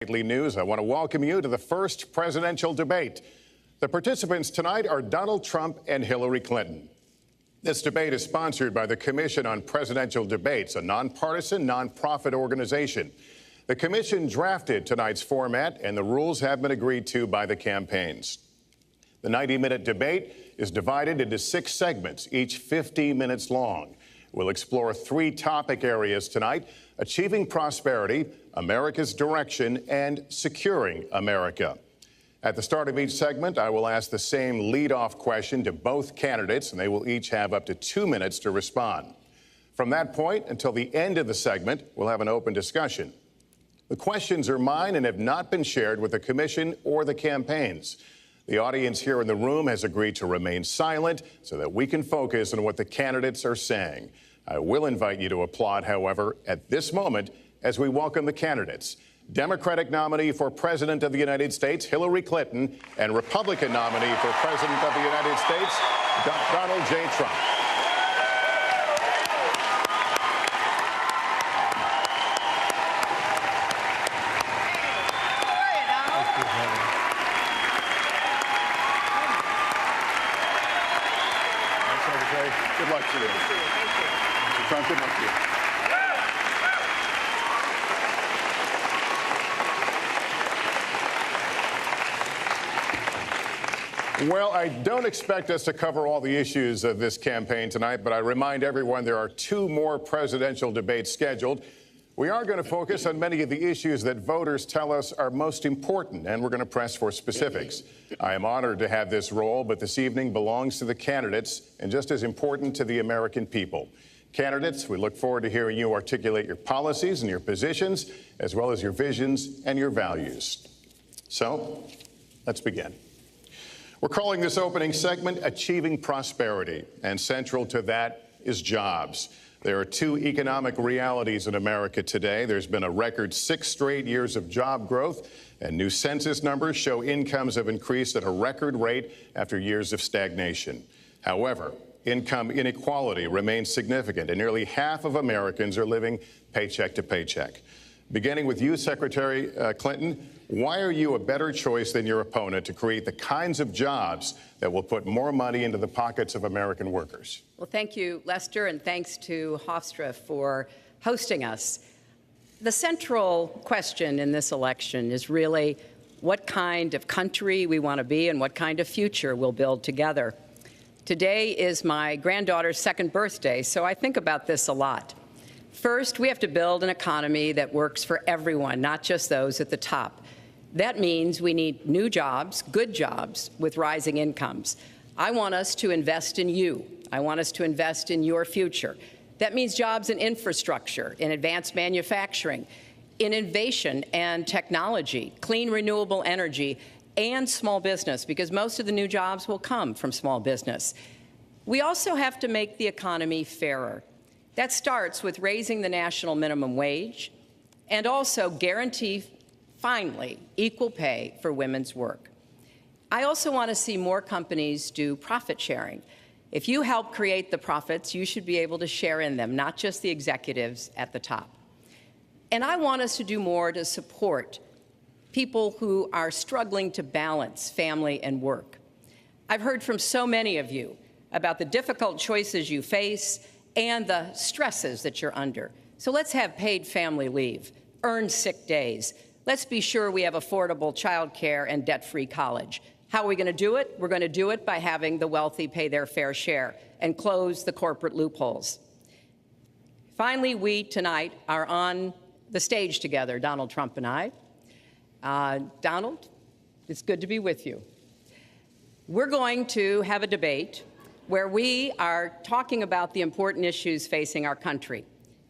Nightly News. I want to welcome you to the first presidential debate. The participants tonight are Donald Trump and Hillary Clinton. This debate is sponsored by the Commission on Presidential Debates, a nonpartisan, nonprofit organization. The commission drafted tonight's format, and the rules have been agreed to by the campaigns. The 90-minute debate is divided into 6 segments, each 50 minutes long. We'll explore 3 topic areas tonight: achieving prosperity, America's direction, and securing America. At the start of each segment, I will ask the same lead-off question to both candidates, and they will each have up to 2 minutes to respond. From that point until the end of the segment, we'll have an open discussion. The questions are mine and have not been shared with the commission or the campaigns. The audience here in the room has agreed to remain silent so that we can focus on what the candidates are saying. I will invite you to applaud, however, at this moment as we welcome the candidates. Democratic nominee for President of the United States, Hillary Clinton, and Republican nominee for President of the United States, Donald J. Trump. Good luck to you. Mr. Trump, good luck to you. Well, I don't expect us to cover all the issues of this campaign tonight, but I remind everyone there are 2 more presidential debates scheduled. We are going to focus on many of the issues that voters tell us are most important, and we're going to press for specifics. I am honored to have this role, but this evening belongs to the candidates and just as important to the American people. Candidates, we look forward to hearing you articulate your policies and your positions, as well as your visions and your values. So, let's begin. We're calling this opening segment Achieving Prosperity, and central to that is jobs. There are 2 economic realities in America today. There's been a record 6 straight years of job growth, and new census numbers show incomes have increased at a record rate after years of stagnation. However, income inequality remains significant, and nearly half of Americans are living paycheck to paycheck. Beginning with you, Secretary Clinton, why are you a better choice than your opponent to create the kinds of jobs that will put more money into the pockets of American workers? Well, thank you, Lester, and thanks to Hofstra for hosting us. The central question in this election is really what kind of country we want to be and what kind of future we'll build together. Today is my granddaughter's 2nd birthday, so I think about this a lot. First, we have to build an economy that works for everyone, not just those at the top. That means we need new jobs, good jobs, with rising incomes. I want us to invest in you. I want us to invest in your future. That means jobs in infrastructure, in advanced manufacturing, in innovation and technology, clean renewable energy, and small business, because most of the new jobs will come from small business. We also have to make the economy fairer. That starts with raising the national minimum wage and also guarantee, finally, equal pay for women's work. I also want to see more companies do profit sharing. If you help create the profits, you should be able to share in them, not just the executives at the top. And I want us to do more to support people who are struggling to balance family and work. I've heard from so many of you about the difficult choices you face and the stresses that you're under. So let's have paid family leave, earned sick days. Let's be sure we have affordable child care and debt-free college. How are we going to do it? We're going to do it by having the wealthy pay their fair share and close the corporate loopholes. Finally, we tonight are on the stage together, Donald Trump and I. Donald, it's good to be with you. We're going to have a debate where we are talking about the important issues facing our country.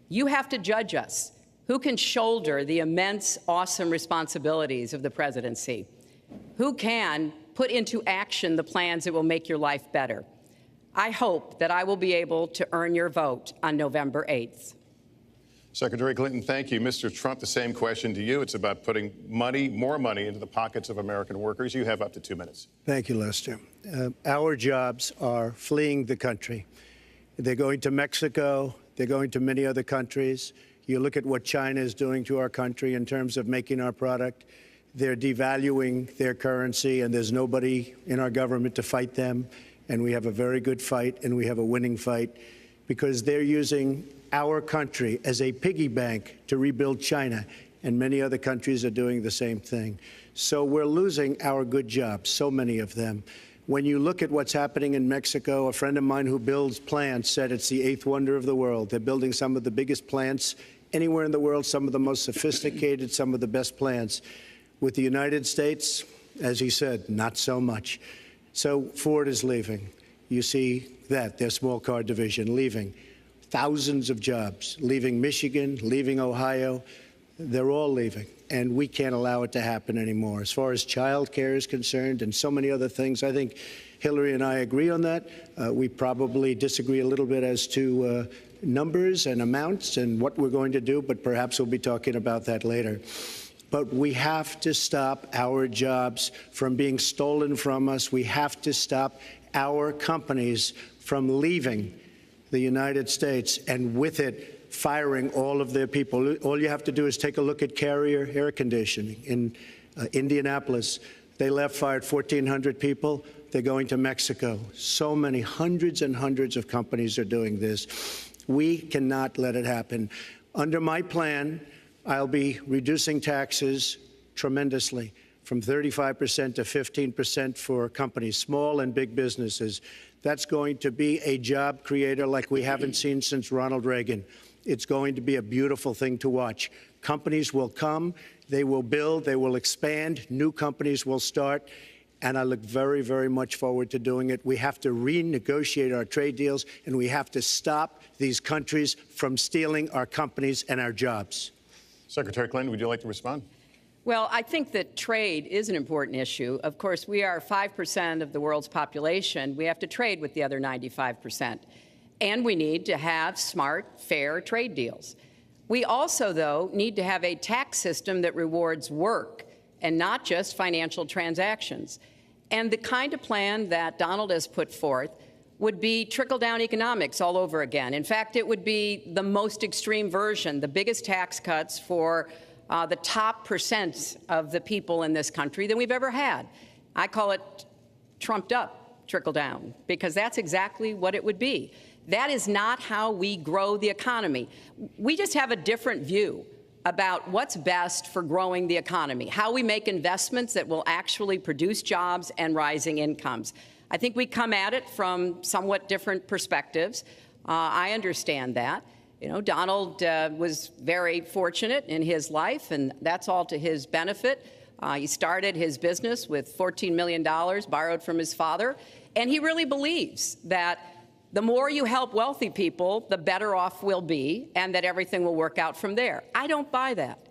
You have to judge us. Who can shoulder the immense, awesome responsibilities of the presidency? Who can put into action the plans that will make your life better? I hope that I will be able to earn your vote on November 8th. Secretary Clinton, thank you. Mr. Trump, the same question to you. It's about putting money, more money, into the pockets of American workers. You have up to 2 minutes. Thank you, Lester. Our jobs are fleeing the country. They're going to Mexico. They're going to many other countries. You look at what China is doing to our country in terms of making our product. They're devaluing their currency, and there's nobody in our government to fight them. And we have a very good fight, and we have a winning fight, because they're using our country as a piggy bank to rebuild China, and many other countries are doing the same thing. So we're losing our good jobs, so many of them. When you look at what's happening in Mexico, a friend of mine who builds plants said it's the eighth wonder of the world. They're building some of the biggest plants anywhere in the world, some of the most sophisticated, some of the best plants. With the United States, as he said, not so much. So Ford is leaving. You see that, their small car division leaving. Thousands of jobs, leaving Michigan, leaving Ohio. They're all leaving, and we can't allow it to happen anymore. As far as child care is concerned and so many other things, I think Hillary and I agree on that. We probably disagree a little bit as to numbers and amounts and what we're going to do, but perhaps we'll be talking about that later. But we have to stop our jobs from being stolen from us. We have to stop our companies from leaving the United States, and with it, firing all of their people. All you have to do is take a look at Carrier Air Conditioning in Indianapolis. They fired 1,400 people. They're going to Mexico. So many, hundreds and hundreds of companies are doing this. We cannot let it happen. Under my plan, I'll be reducing taxes tremendously, from 35% to 15% for companies, small and big businesses. That's going to be a job creator like we haven't seen since Ronald Reagan. It's going to be a beautiful thing to watch. Companies will come, they will build, they will expand, new companies will start, and I look very, very much forward to doing it. We have to renegotiate our trade deals, and we have to stop these countries from stealing our companies and our jobs. Secretary Clinton, would you like to respond? Well, I think that trade is an important issue. Of course, we are 5% of the world's population. We have to trade with the other 95%. And we need to have smart, fair trade deals. We also, though, need to have a tax system that rewards work and not just financial transactions. And the kind of plan that Donald has put forth would be trickle-down economics all over again. In fact, it would be the most extreme version, the biggest tax cuts for the top percent of the people in this country than we've ever had. I call it trumped-up trickle-down, because that's exactly what it would be. That is not how we grow the economy. We just have a different view about what's best for growing the economy, how we make investments that will actually produce jobs and rising incomes. I think we come at it from somewhat different perspectives. I understand that. You know, Donald was very fortunate in his life, and that's all to his benefit. He started his business with $14 million borrowed from his father, and he really believes that the more you help wealthy people, the better off we'll be, and that everything will work out from there. I don't buy that.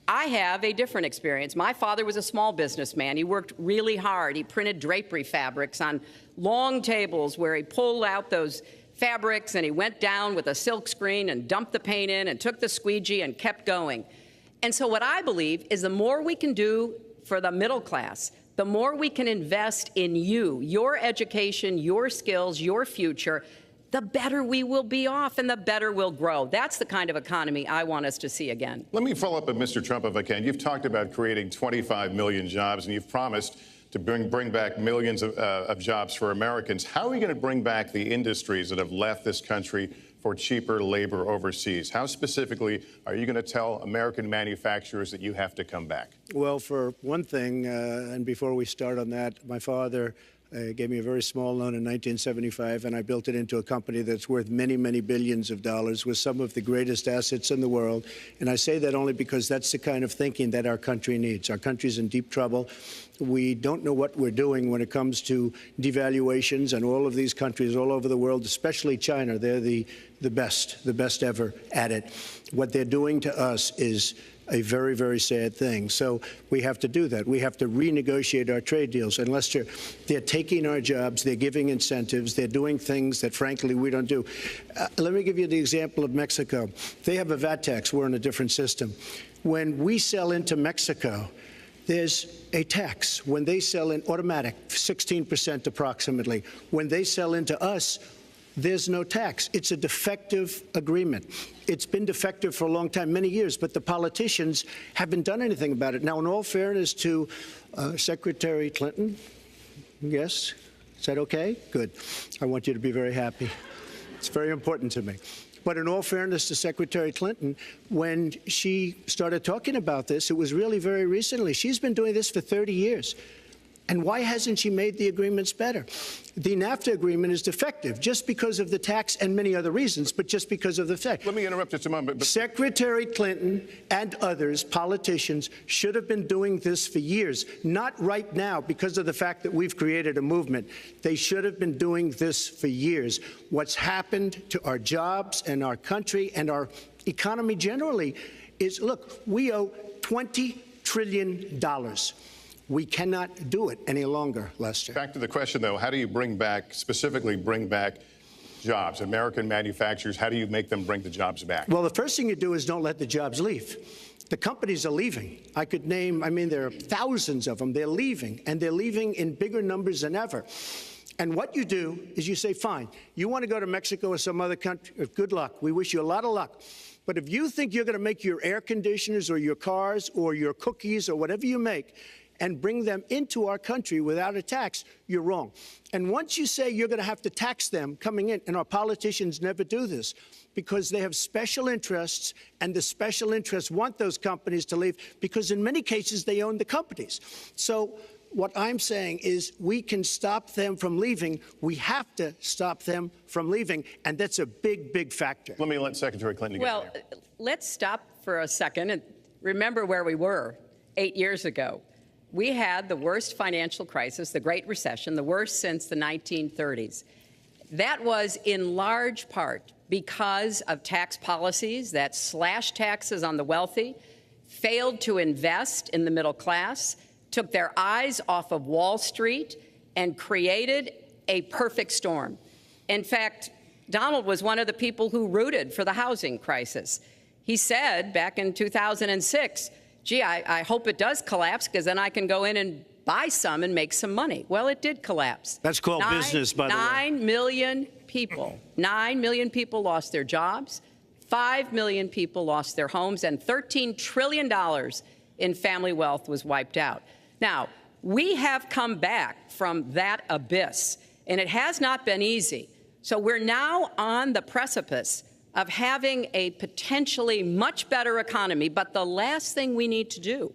I have a different experience. My father was a small businessman. He worked really hard. He printed drapery fabrics on long tables where he pulled out those fabrics and he went down with a silk screen and dumped the paint in and took the squeegee and kept going. And so what I believe is the more we can do for the middle class, the more we can invest in you, your education, your skills, your future, the better we will be off and the better we'll grow. That's the kind of economy I want us to see again. Let me follow up with Mr. Trump, if I can. You've talked about creating 25 million jobs, and you've promised to bring back millions of jobs for Americans. How are we going to bring back the industries that have left this country for cheaper labor overseas? How specifically are you going to tell American manufacturers that you have to come back? Well, for one thing, and before we start on that, my father gave me a very small loan in 1975, and I built it into a company that's worth many, many billions of dollars with some of the greatest assets in the world. And I say that only because that's the kind of thinking that our country needs. Our country's in deep trouble. We don't know what we're doing when it comes to devaluations, and all of these countries all over the world, especially China, they're the best ever at it. What they're doing to us is a very, very sad thing. So we have to do that. We have to renegotiate our trade deals. And Lester, they're taking our jobs, they're giving incentives, they're doing things that, frankly, we don't do. Let me give you the example of Mexico. They have a VAT tax. We're in a different system. When we sell into Mexico, there's a tax. When they sell in automatic, 16% approximately. When they sell into us, there's no tax. It's a defective agreement. It's been defective for a long time, many years, but the politicians haven't done anything about it. Now, in all fairness to Secretary Clinton, yes, is that okay? Good. I want you to be very happy. It's very important to me. But in all fairness to Secretary Clinton, when she started talking about this, it was really very recently. She's been doing this for 30 years. And why hasn't she made the agreements better? The NAFTA agreement is defective just because of the tax and many other reasons, but just because of the fact. Let me interrupt just a moment. Secretary Clinton and others, politicians, should have been doing this for years, not right now because of the fact that we've created a movement. They should have been doing this for years. What's happened to our jobs and our country and our economy generally is, look, we owe $20 trillion. We cannot do it any longer, Lester. Back to the question, though, how do you specifically bring back jobs? American manufacturers, how do you make them bring the jobs back? Well, the first thing you do is don't let the jobs leave. The companies are leaving. I could name, there are thousands of them. They're leaving, and they're leaving in bigger numbers than ever. And what you do is you say, fine, you want to go to Mexico or some other country, good luck. We wish you a lot of luck. But if you think you're going to make your air conditioners or your cars or your cookies or whatever you make and bring them into our country without a tax, you're wrong. And once you say you're going to have to tax them coming in, and our politicians never do this because they have special interests, and the special interests want those companies to leave because in many cases they own the companies. So what I'm saying is we can stop them from leaving. We have to stop them from leaving, and that's a big, big factor. Let me let Secretary Clinton get in there. Let's stop for a second and remember where we were 8 years ago. We had the worst financial crisis, the Great Recession, the worst since the 1930s. That was in large part because of tax policies that slashed taxes on the wealthy, failed to invest in the middle class, took their eyes off of Wall Street, and created a perfect storm. In fact, Donald was one of the people who rooted for the housing crisis. He said back in 2006, gee, I hope it does collapse because then I can go in and buy some and make some money. Well, it did collapse. That's called business, by the way. 9 million people lost their jobs. 5 million people lost their homes, and $13 trillion in family wealth was wiped out. Now, we have come back from that abyss, and it has not been easy. So we're now on the precipice of having a potentially much better economy. But the last thing we need to do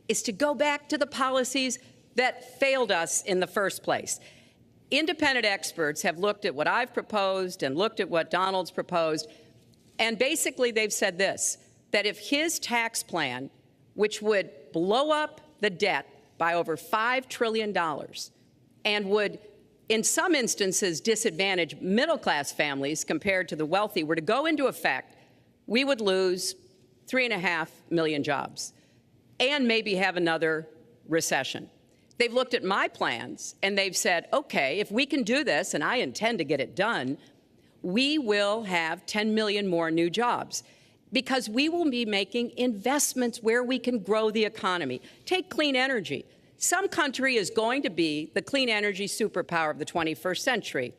is to go back to the policies that failed us in the first place. Independent experts have looked at what I've proposed and looked at what Donald's proposed, and basically they've said this, that if his tax plan, which would blow up the debt by over $5 trillion and would in some instances disadvantage middle-class families compared to the wealthy, were to go into effect, we would lose 3.5 million jobs and maybe have another recession. They've looked at my plans and they've said, okay, if we can do this, and I intend to get it done, we will have 10 million more new jobs because we will be making investments where we can grow the economy. Take clean energy. Some country is going to be the clean energy superpower of the 21st century.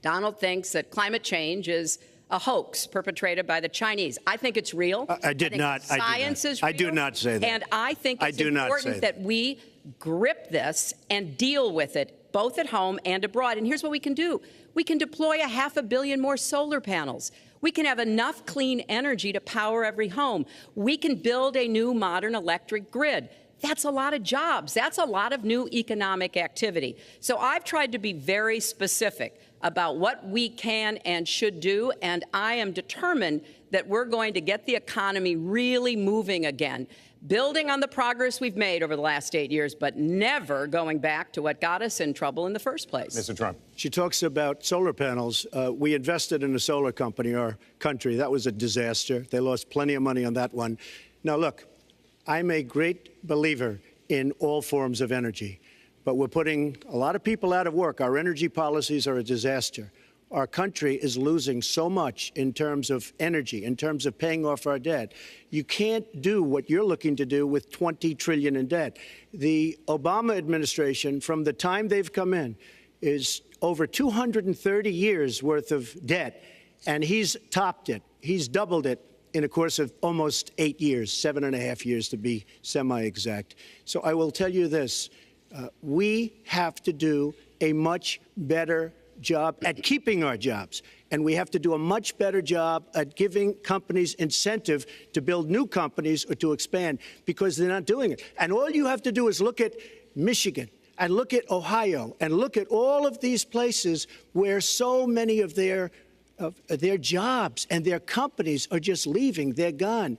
Donald thinks that climate change is a hoax perpetrated by the Chinese. I think it's real. I did not. Science is real. I do not say that. And I think it's important that we grip this and deal with it, both at home and abroad. And here's what we can do. We can deploy 500 million more solar panels. We can have enough clean energy to power every home. We can build a new modern electric grid. That's a lot of jobs. That's a lot of new economic activity. So I've tried to be very specific about what we can and should do, and I am determined that we're going to get the economy really moving again, building on the progress we've made over the last 8 years, but never going back to what got us in trouble in the first place. Mr. Trump. She talks about solar panels. We invested in a solar company, our country. That was a disaster. They lost plenty of money on that one. Now, look, I'm a great believer in all forms of energy, but we're putting a lot of people out of work. Our energy policies are a disaster. Our country is losing so much in terms of energy, in terms of paying off our debt. You can't do what you're looking to do with $20 trillion in debt. The Obama administration, from the time they've come in, is over 230 years worth of debt, and he's topped it. He's doubled it in a course of almost 8 years, 7.5 years to be semi-exact. So I will tell you this, we have to do a much better job at keeping our jobs. And we have to do a much better job at giving companies incentive to build new companies or to expand, because they're not doing it. And all you have to do is look at Michigan and look at Ohio and look at all of these places where so many of their jobs and their companies are just leaving. They're gone.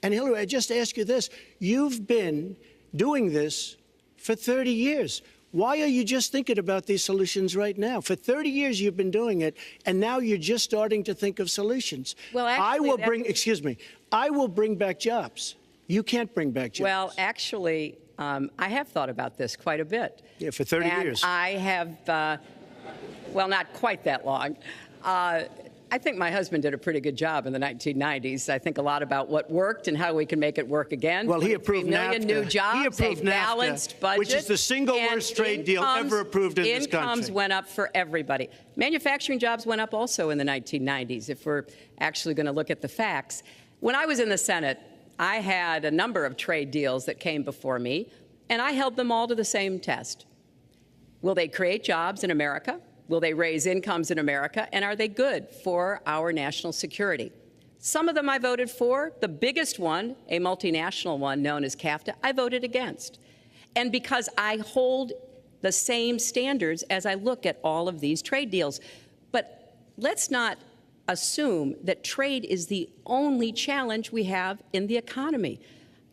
And Hillary, I just ask you this. You've been doing this for 30 years. Why are you just thinking about these solutions right now? For 30 years you've been doing it, and now you're just starting to think of solutions. Well, actually, I will bring back jobs. You can't bring back jobs. Well, actually, I have thought about this quite a bit. Yeah, for 30 years. I have, well, not quite that long. I think my husband did a pretty good job in the 1990s. I think a lot about what worked and how we can make it work again. Well, he approved 3 million NAFTA. new jobs, He approved a balanced NAFTA, budget, which is the single worst trade deal ever approved in this country. Incomes went up for everybody. Manufacturing jobs went up also in the 1990s, if we're actually going to look at the facts. When I was in the Senate, I had a number of trade deals that came before me, and I held them all to the same test. Will they create jobs in America? Will they raise incomes in America? And are they good for our national security? Some of them I voted for. The biggest one, a multinational one known as CAFTA, I voted against. And because I hold the same standards as I look at all of these trade deals. But let's not assume that trade is the only challenge we have in the economy.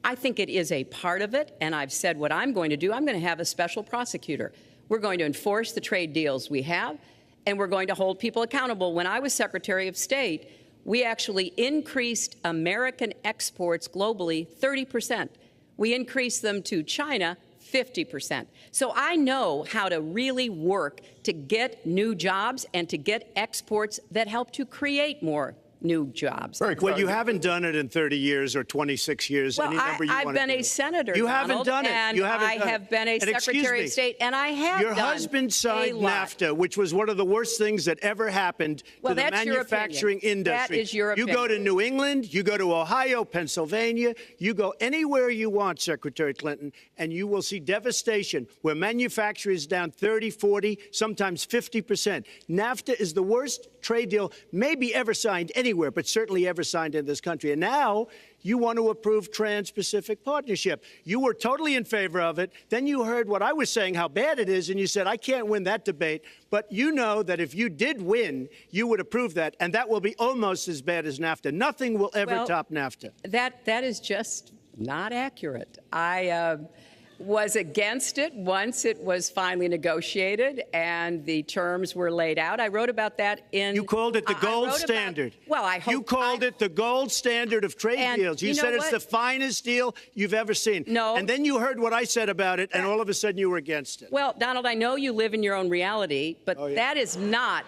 I think it is a part of it, and I've said what I'm going to do. I'm going to have a special prosecutor. We're going to enforce the trade deals we have, and we're going to hold people accountable. When I was Secretary of State, we actually increased American exports globally 30%. We increased them to China 50%. So I know how to really work to get new jobs and to get exports that help to create more new jobs. Well, you haven't done it in 30 years or 26 years. Well, any number you I've want to been do. a senator, You Donald, haven't done it. And you haven't I done have it. been a And Secretary of State, and I have Your done husband signed a lot. NAFTA, which was one of the worst things that ever happened Well, to the that's your manufacturing opinion. industry. That is your You go to opinion. New England, you go to Ohio, Pennsylvania, you go anywhere you want, Secretary Clinton, and you will see devastation where manufacturing is down 30, 40, sometimes 50%. NAFTA is the worst trade deal maybe ever signed anywhere, but certainly ever signed in this country. And now you want to approve Trans-Pacific Partnership. You were totally in favor of it. Then you heard what I was saying, how bad it is, and you said, I can't win that debate. But you know that if you did win, you would approve that, and that will be almost as bad as NAFTA. Nothing will ever top NAFTA. That is just not accurate. I was against it once it was finally negotiated and the terms were laid out. I wrote about that in... You called it the gold standard. Well, I hope... You called it the gold standard of trade deals. You said it's the finest deal you've ever seen. No. And then you heard what I said about it, and all of a sudden you were against it. Well, Donald, I know you live in your own reality, but that is not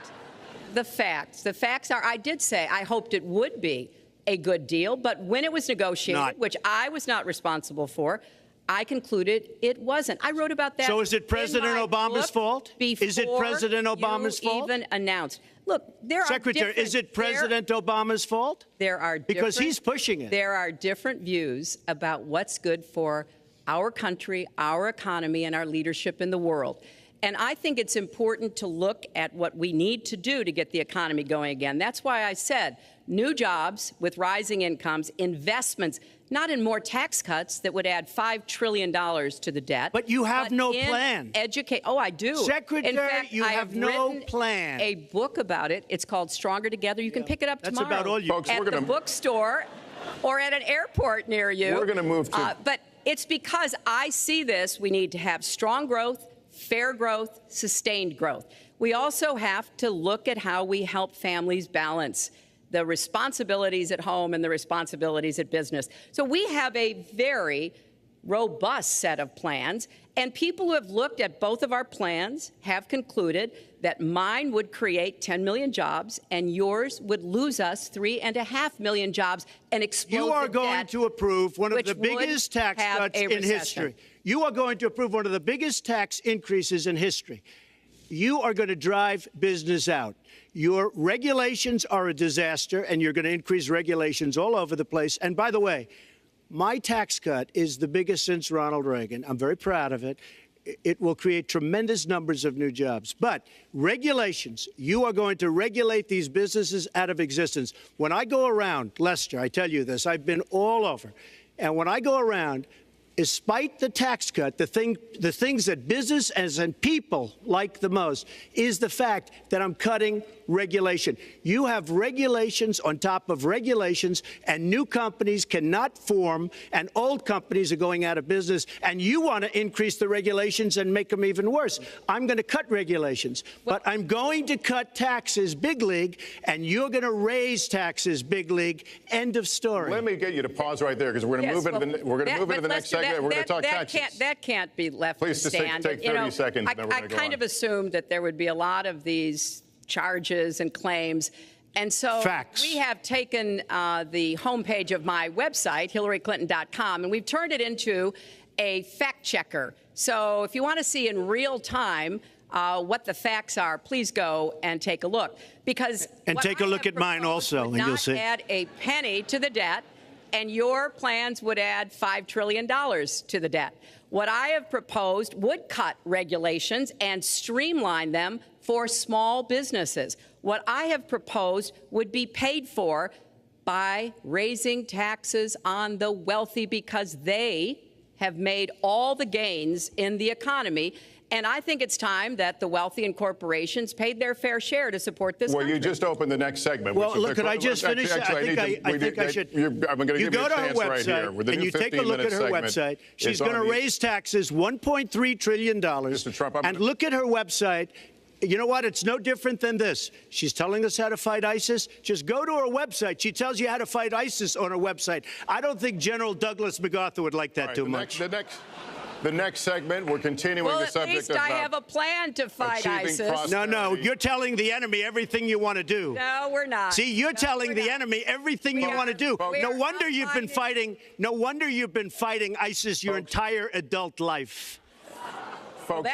the facts. The facts are, I did say I hoped it would be a good deal, but when it was negotiated, which I was not responsible for, I concluded it wasn't. I wrote about that. So is it President Obama's fault? Is it President Obama's fault? Even announced. Look, there Secretary, are different, is it President Obama's fault? There are because he's pushing it. There are different views about what's good for our country, our economy, and our leadership in the world. And I think it's important to look at what we need to do to get the economy going again. That's why I said new jobs with rising incomes, investments, not in more tax cuts that would add $5 trillion to the debt. But you have no plan. Oh, I do. Secretary, in fact, you I have no plan. A book about it. It's called Stronger Together. You can pick it up tomorrow. That's about all you... Folks, at the bookstore or at an airport near you. We're going to move to... But it's because I see this. We need to have strong growth, fair growth, sustained growth. We also have to look at how we help families balance the responsibilities at home and the responsibilities at business. So we have a very robust set of plans, and people who have looked at both of our plans have concluded that mine would create 10 million jobs and yours would lose us 3.5 million jobs and explode You are going to approve one of the biggest tax cuts in history. You are going to approve one of the biggest tax increases in history. you are going to drive business out. Your regulations are a disaster, and you're going to increase regulations all over the place. And by the way, my tax cut is the biggest since Ronald Reagan. I'm very proud of it. It will create tremendous numbers of new jobs. But regulations, you are going to regulate these businesses out of existence. When I go around, Lester, I tell you this, I've been all over. And when I go around, despite the tax cut, the things that businesses and people like the most is the fact that I'm cutting regulation. You have regulations on top of regulations, and new companies cannot form, and old companies are going out of business, and you want to increase the regulations and make them even worse. I'm going to cut regulations, but I'm going to cut taxes big league, and you're going to raise taxes big league. End of story. Let me get you to pause right there, because we're going to move into the next segment. We're going to talk taxes. That can't be left Please to stand. Take 30 seconds. And then we're I going to go kind on. of assumed that there would be a lot of these charges and claims. And so we have taken the homepage of my website, HillaryClinton.com, and we've turned it into a fact checker. So if you want to see in real time what the facts are, please go and take a look. Because take a look at mine also, and you'll see. Not add a penny to the debt, and your plans would add $5 trillion to the debt. What I have proposed would cut regulations and streamline them for small businesses. What I have proposed would be paid for by raising taxes on the wealthy, because they have made all the gains in the economy. And I think it's time that the wealthy and corporations paid their fair share to support this country. You just opened the next segment. Well, look, could I just finish? Actually, I think I should. I'm going to give you go a to her chance website, right here. With the and new you take a look at her website. She's going to raise taxes $1.3 trillion. Mr. Trump, and look at her website. You know what? It's no different than this. She's telling us how to fight ISIS. Just go to her website. She tells you how to fight ISIS on her website. I don't think General Douglas MacArthur would like that too much. The next segment, we're continuing the subject of... Well, at least I have a plan to fight ISIS. No, you're telling the enemy everything you want to do. No, we're not. See, you're telling the enemy everything you want to do. No wonder you've been fighting. No wonder you've been fighting ISIS your entire adult life. Folks,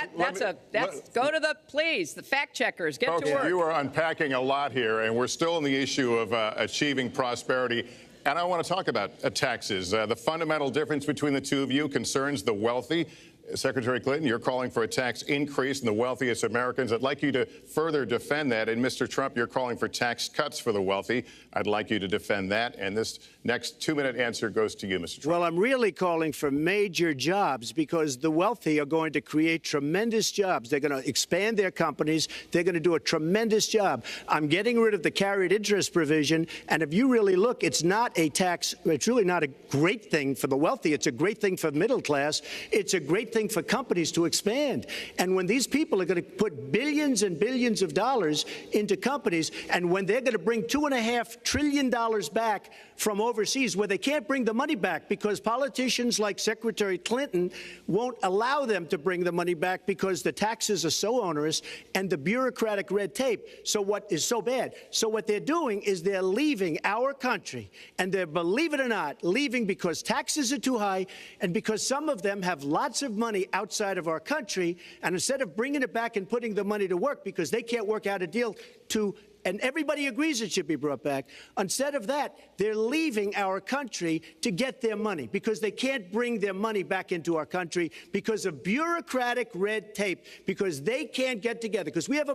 go to the fact checkers. Get to work. You are unpacking a lot here, and we're still on the issue of achieving prosperity. And I want to talk about taxes. The fundamental difference between the two of you concerns the wealthy. Secretary Clinton, you're calling for a tax increase in the wealthiest Americans. I'd like you to further defend that. And Mr. Trump, you're calling for tax cuts for the wealthy. I'd like you to defend that. And this next 2-minute answer goes to you, Mr. Trump. Well, I'm really calling for major jobs, because the wealthy are going to create tremendous jobs. They're going to expand their companies. They're going to do a tremendous job. I'm getting rid of the carried interest provision. And if you really look, it's not a tax. It's really not a great thing for the wealthy. It's a great thing for the middle class. It's a great thing for companies to expand. And when these people are going to put billions and billions of dollars into companies, and when they're going to bring $2.5 trillion back from overseas, where they can't bring the money back because politicians like Secretary Clinton won't allow them to bring the money back because the taxes are so onerous and the bureaucratic red tape. So what is so bad? So what they're doing is they're leaving our country, and they're, believe it or not, leaving because taxes are too high and because some of them have lots of money outside of our country. And instead of bringing it back and putting the money to work because they can't work out a deal to, and everybody agrees it should be brought back. Instead of that, they're leaving our country to get their money because they can't bring their money back into our country because of bureaucratic red tape, because they can't get together, because we have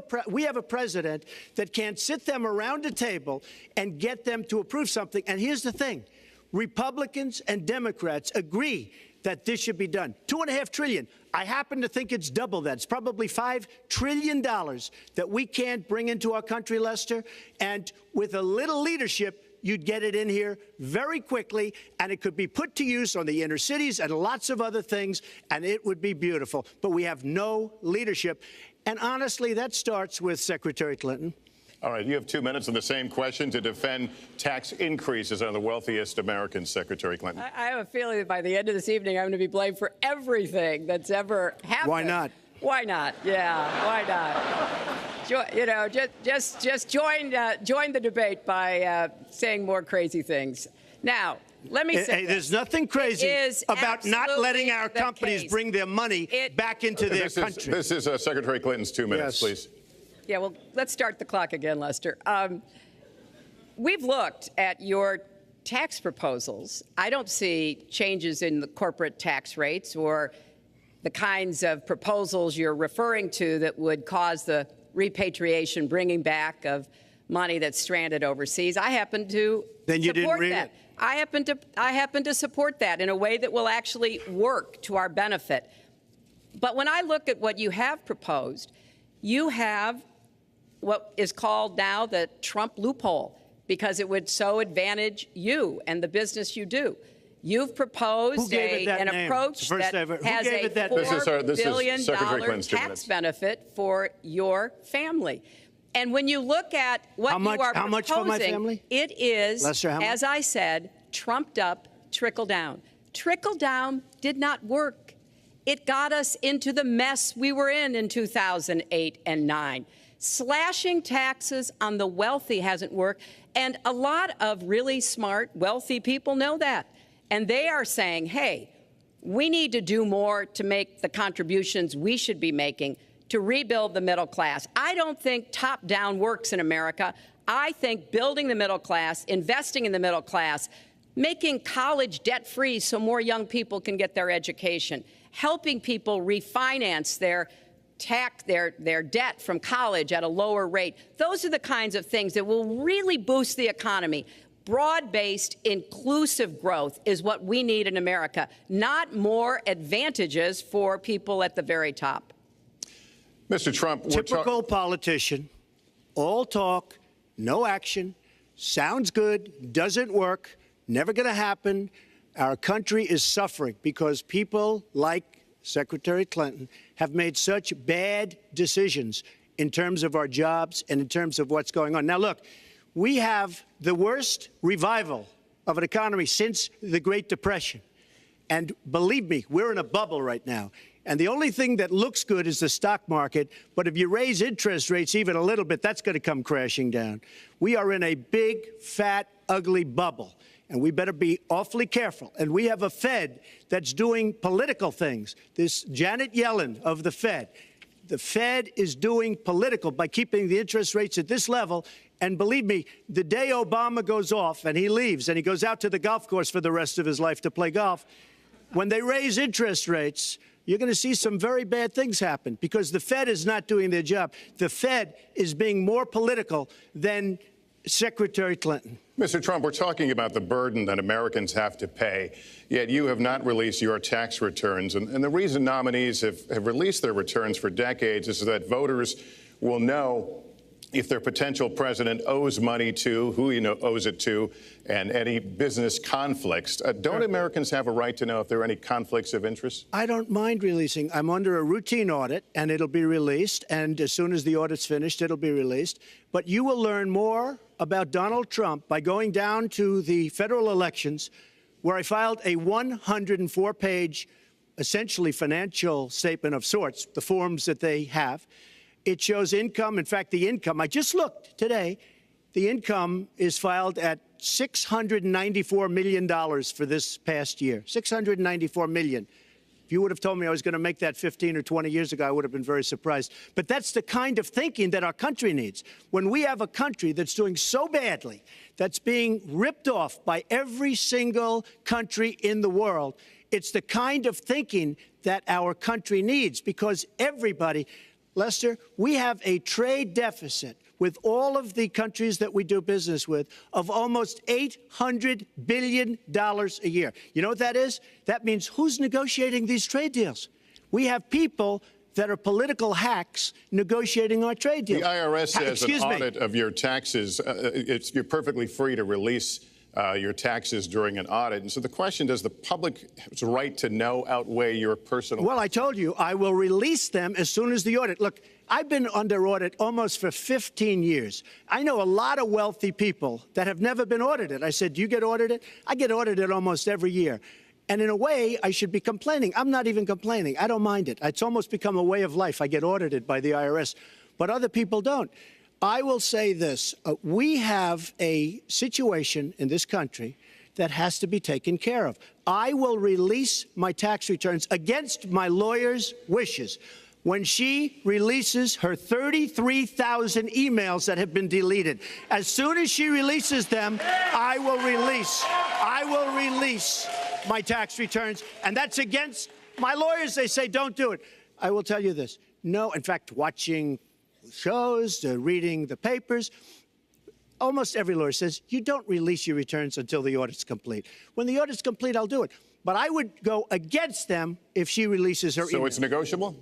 a president that can't sit them around a table and get them to approve something. And here's the thing. Republicans and Democrats agree that this should be done. $2.5 trillion. I happen to think it's double that. It's probably $5 trillion that we can't bring into our country, Lester. And with a little leadership, you'd get it in here very quickly, and it could be put to use on the inner cities and lots of other things, and it would be beautiful. But we have no leadership. And honestly, that starts with Secretary Clinton. All right, you have 2 minutes on the same question to defend tax increases on the wealthiest Americans, Secretary Clinton. I have a feeling that by the end of this evening, I'm going to be blamed for everything that's ever happened. Why not? Why not? Yeah, why not? Just join the debate by saying more crazy things. Now, Let me say there's nothing crazy about not letting our companies bring their money back into their country. This is Secretary Clinton's 2 minutes, please. Yeah, well, let's start the clock again, Lester. We've looked at your tax proposals. I don't see changes in the corporate tax rates or the kinds of proposals you're referring to that would cause the repatriation, bringing back of money that's stranded overseas. I happen to support that. I happen to support that in a way that will actually work to our benefit. But when I look at what you have proposed, you have what is called now the Trump loophole, because it would so advantage you and the business you do. You've proposed an approach that has a $4 billion tax benefit for your family. And when you look at what you are proposing, how much for my family? It is, Lester, as I said, trumped up trickle down. Trickle down did not work. It got us into the mess we were in 2008 and 9. Slashing taxes on the wealthy hasn't worked. And a lot of really smart, wealthy people know that. And they are saying, hey, we need to do more to make the contributions we should be making to rebuild the middle class. I don't think top-down works in America. I think building the middle class, investing in the middle class, making college debt-free so more young people can get their education, helping people refinance their debt from college at a lower rate. Those are the kinds of things that will really boost the economy. Broad-based, inclusive growth is what we need in America, not more advantages for people at the very top. Mr. Trump, typical politician, all talk, no action, sounds good, doesn't work, never going to happen. Our country is suffering because people like Secretary Clinton have made such bad decisions in terms of our jobs and in terms of what's going on. Now, look, we have the worst revival of an economy since the Great Depression. And believe me, we're in a bubble right now. And the only thing that looks good is the stock market. But if you raise interest rates even a little bit, that's going to come crashing down. We are in a big, fat, ugly bubble. And we better be awfully careful. And we have a Fed that's doing political things. This Janet Yellen of the Fed is doing political by keeping the interest rates at this level. And believe me, the day Obama goes off and he leaves and he goes out to the golf course for the rest of his life to play golf, when they raise interest rates, you're going to see some very bad things happen because the Fed is not doing their job. The Fed is being more political than Secretary Clinton. Mr. Trump, we're talking about the burden that Americans have to pay, yet you have not released your tax returns. And the reason nominees have released their returns for decades is that voters will know if their potential president owes money to, who he owes it to, and any business conflicts. Don't Americans have a right to know if there are any conflicts of interest? I don't mind releasing. I'm under a routine audit, and it'll be released. And as soon as the audit's finished, it'll be released. But you will learn more about Donald Trump by going down to the federal elections, where I filed a 104-page, essentially financial statement of sorts, the forms that they have. It shows income. In fact, the income, I just looked today, the income is filed at $694 million for this past year. $694 million. If you would have told me I was going to make that 15 or 20 years ago, I would have been very surprised. But that's the kind of thinking that our country needs. When we have a country that's doing so badly, that's being ripped off by every single country in the world, it's the kind of thinking that our country needs, because everybody, Lester, we have a trade deficit with all of the countries that we do business with of almost $800 billion a year. You know what that is? That means who's negotiating these trade deals? We have people that are political hacks negotiating our trade deals. The IRS says an audit of your taxes, you're perfectly free to release your taxes during an audit. And so the question, does the public's right to know outweigh your personal? Well, I told you, I will release them as soon as the audit. Look, I've been under audit almost for 15 years. I know a lot of wealthy people that have never been audited. I said, do you get audited? I get audited almost every year. And in a way, I should be complaining. I'm not even complaining. I don't mind it. It's almost become a way of life. I get audited by the IRS, but other people don't. I will say this. We have a situation in this country that has to be taken care of. I will release my tax returns against my lawyer's wishes when she releases her 33,000 emails that have been deleted. As soon as she releases them, I will release my tax returns, and that's against my lawyers. They say don't do it. I will tell you this. No, in fact, watching shows, reading the papers, almost every lawyer says you don't release your returns until the audit's complete. When the audit's complete, I'll do it. But I would go against them if she releases her email. So it's negotiable?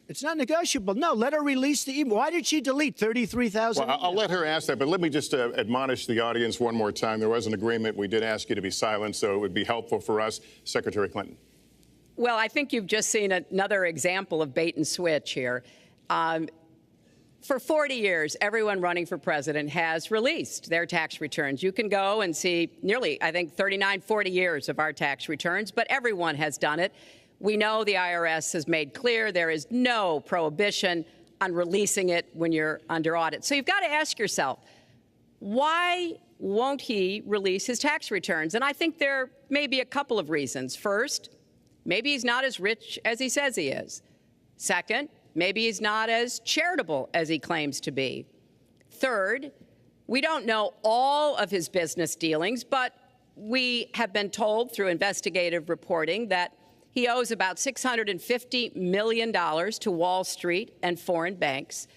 It's not negotiable. No, let her release the email. Why did she delete 33,000? Well, I'll let her ask that, but let me just admonish the audience one more time. There was an agreement. We did ask you to be silent, so it would be helpful for us. Secretary Clinton. Well, I think you've just seen another example of bait and switch here. For 40 years, everyone running for president has released their tax returns. You can go and see nearly, I think, 39, 40 years of our tax returns, but everyone has done it. We know the IRS has made clear there is no prohibition on releasing it when you're under audit. So you've got to ask yourself, why won't he release his tax returns? And I think there may be a couple of reasons. First, maybe he's not as rich as he says he is. Second, maybe he's not as charitable as he claims to be. Third, we don't know all of his business dealings, but we have been told through investigative reporting that he owes about $650 million to Wall Street and foreign banks.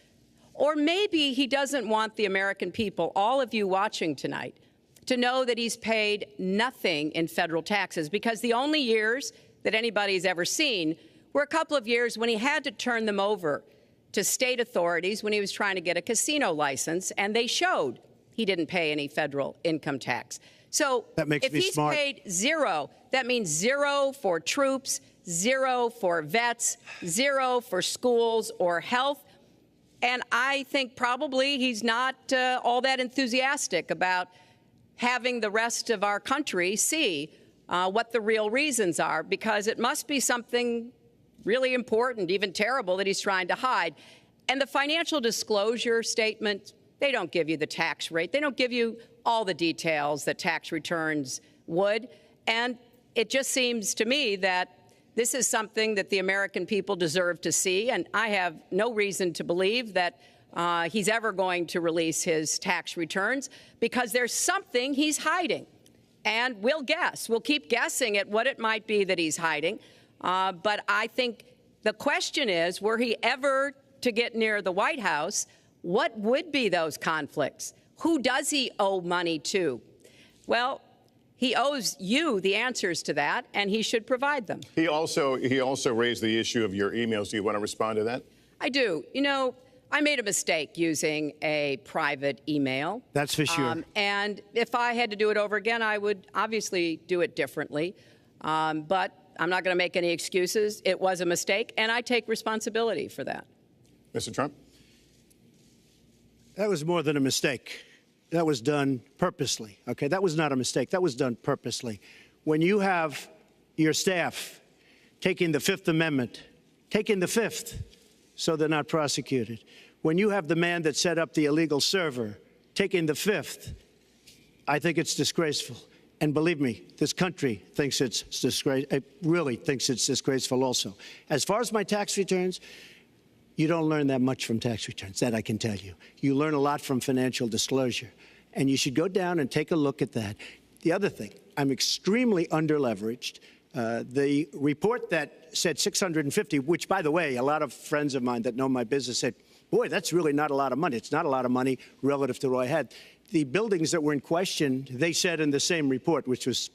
Or maybe he doesn't want the American people, all of you watching tonight, to know that he's paid nothing in federal taxes, because the only years that anybody's ever seen were a couple of years when he had to turn them over to state authorities when he was trying to get a casino license, and they showed he didn't pay any federal income tax. So if he's paid zero, that means zero for troops, zero for vets, zero for schools or health. And I think probably he's not all that enthusiastic about having the rest of our country see what the real reasons are, because it must be something really important, even terrible, that he's trying to hide. And the financial disclosure statement, they don't give you the tax rate. They don't give you all the details that tax returns would. And it just seems to me that this is something that the American people deserve to see. And I have no reason to believe that he's ever going to release his tax returns, because there's something he's hiding. And we'll guess. We'll keep guessing at what it might be that he's hiding. But I think the question is, were he ever to get near the White House, what would be those conflicts? Who does he owe money to? Well, he owes you the answers to that, and he should provide them. He also raised the issue of your emails. Do you want to respond to that? I do. You know, I made a mistake using a private email. That's for sure. And if I had to do it over again, I would obviously do it differently. But I'm not going to make any excuses. It was a mistake, and I take responsibility for that. Mr. Trump? That was more than a mistake. That was done purposely, okay? That was not a mistake. That was done purposely. When you have your staff taking the Fifth Amendment, taking the Fifth so they're not prosecuted, when you have the man that set up the illegal server taking the Fifth, I think it's disgraceful. And believe me, this country thinks it's disgraceful. It really thinks it's disgraceful also. As far as my tax returns, you don't learn that much from tax returns, that I can tell you. You learn a lot from financial disclosure, and you should go down and take a look at that. The other thing, I'm extremely underleveraged. The report that said 650, which, by the way, a lot of friends of mine that know my business said, boy, that's really not a lot of money. It's not a lot of money relative to what I had. The buildings that were in question, they said in the same report, which was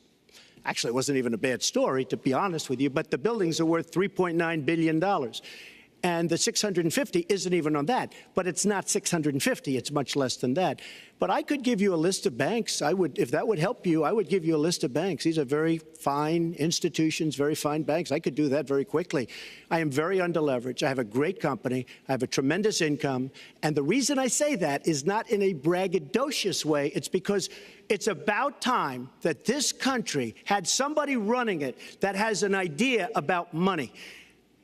actually, it wasn't even a bad story, to be honest with you, but the buildings are worth $3.9 billion. And the 650 isn't even on that. But it's not 650. It's much less than that. But I could give you a list of banks. I would, if that would help you, I would give you a list of banks. These are very fine institutions, very fine banks. I could do that very quickly. I am very underleveraged. I have a great company. I have a tremendous income. And the reason I say that is not in a braggadocious way. It's because it's about time that this country had somebody running it that has an idea about money.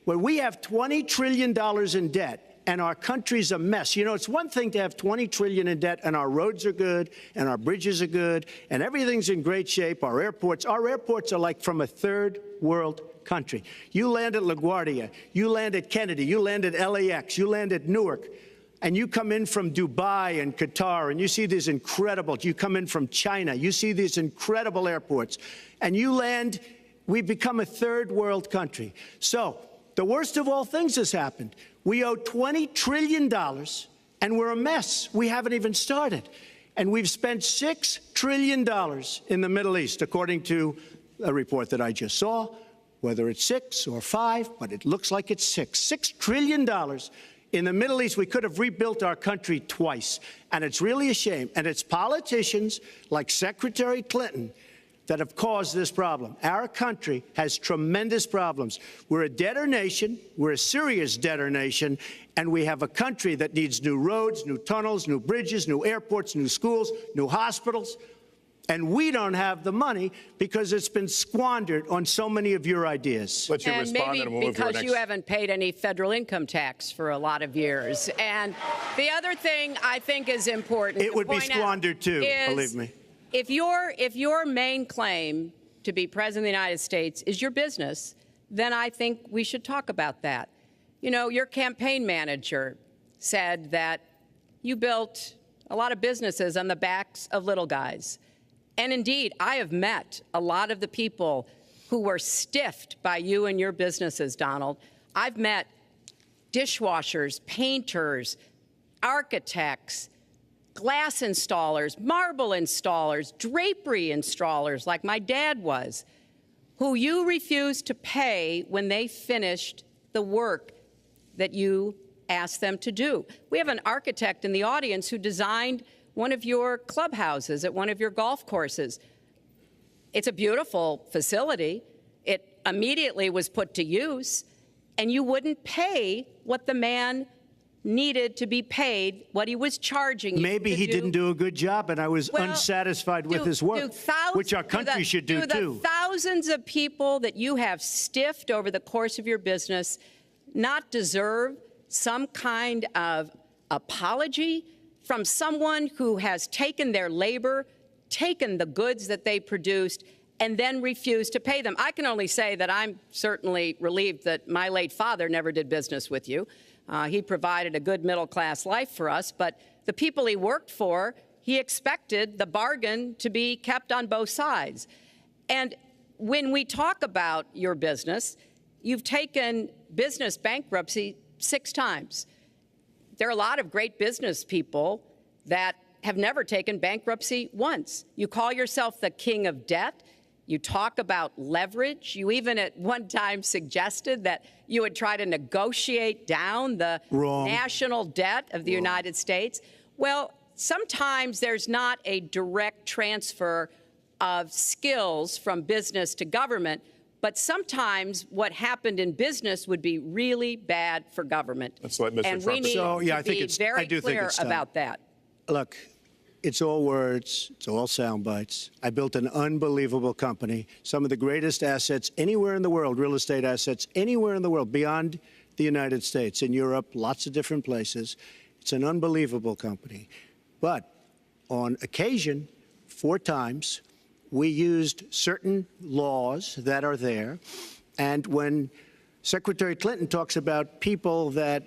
When we have $20 trillion in debt, and our country's a mess. You know, it's one thing to have $20 trillion in debt, and our roads are good, and our bridges are good, and everything's in great shape. Our airports are like from a third world country. You land at LaGuardia, you land at Kennedy, you land at LAX, you land at Newark, and you come in from Dubai and Qatar, and you see these incredible, you come in from China, you see these incredible airports, and you land, we've become a third world country. So the worst of all things has happened. We owe $20 trillion, and we're a mess. We haven't even started. And we've spent $6 trillion in the Middle East, according to a report that I just saw, whether it's 6 or 5, but it looks like it's 6. $6 trillion in the Middle East. We could have rebuilt our country twice, and it's really a shame. And it's politicians like Secretary Clinton that have caused this problem. Our country has tremendous problems. We're a debtor nation, we're a serious debtor nation, and we have a country that needs new roads, new tunnels, new bridges, new airports, new schools, new hospitals. And we don't have the money because it's been squandered on so many of your ideas. Let you and respond, maybe and we'll move to our because next. you haven't paid any federal income tax for a lot of years. And the other thing I think is important. It would be squandered too, believe me. If your main claim to be president of the United States is your business, then I think we should talk about that. You know, your campaign manager said that you built a lot of businesses on the backs of little guys. And indeed, I have met a lot of the people who were stiffed by you and your businesses, Donald. I've met dishwashers, painters, architects, glass installers, marble installers, drapery installers, like my dad was, who you refused to pay when they finished the work that you asked them to do. We have an architect in the audience who designed one of your clubhouses at one of your golf courses. It's a beautiful facility. It immediately was put to use, and you wouldn't pay what the man needed to be paid, what he was charging you. Maybe he didn't do a good job, and I was unsatisfied with his work, which our country should do too. The thousands of people that you have stiffed over the course of your business not deserve some kind of apology from someone who has taken their labor, taken the goods that they produced, and then refused to pay them? I can only say that I'm certainly relieved that my late father never did business with you. He provided a good middle-class life for us, but the people he worked for, he expected the bargain to be kept on both sides. And when we talk about your business, you've taken business bankruptcy 6 times. There are a lot of great business people that have never taken bankruptcy once. You call yourself the king of debt. You talk about leverage. You even at one time suggested that you would try to negotiate down the national debt of the United States. Well, sometimes there's not a direct transfer of skills from business to government, but sometimes what happened in business would be really bad for government. Let's let Mr. And Trump we need to be very clear about that. Look, it's all words. It's all sound bites. I built an unbelievable company, some of the greatest assets anywhere in the world, real estate assets anywhere in the world, beyond the United States, in Europe, lots of different places. It's an unbelievable company. But on occasion, 4 times, we used certain laws that are there. And when Secretary Clinton talks about people that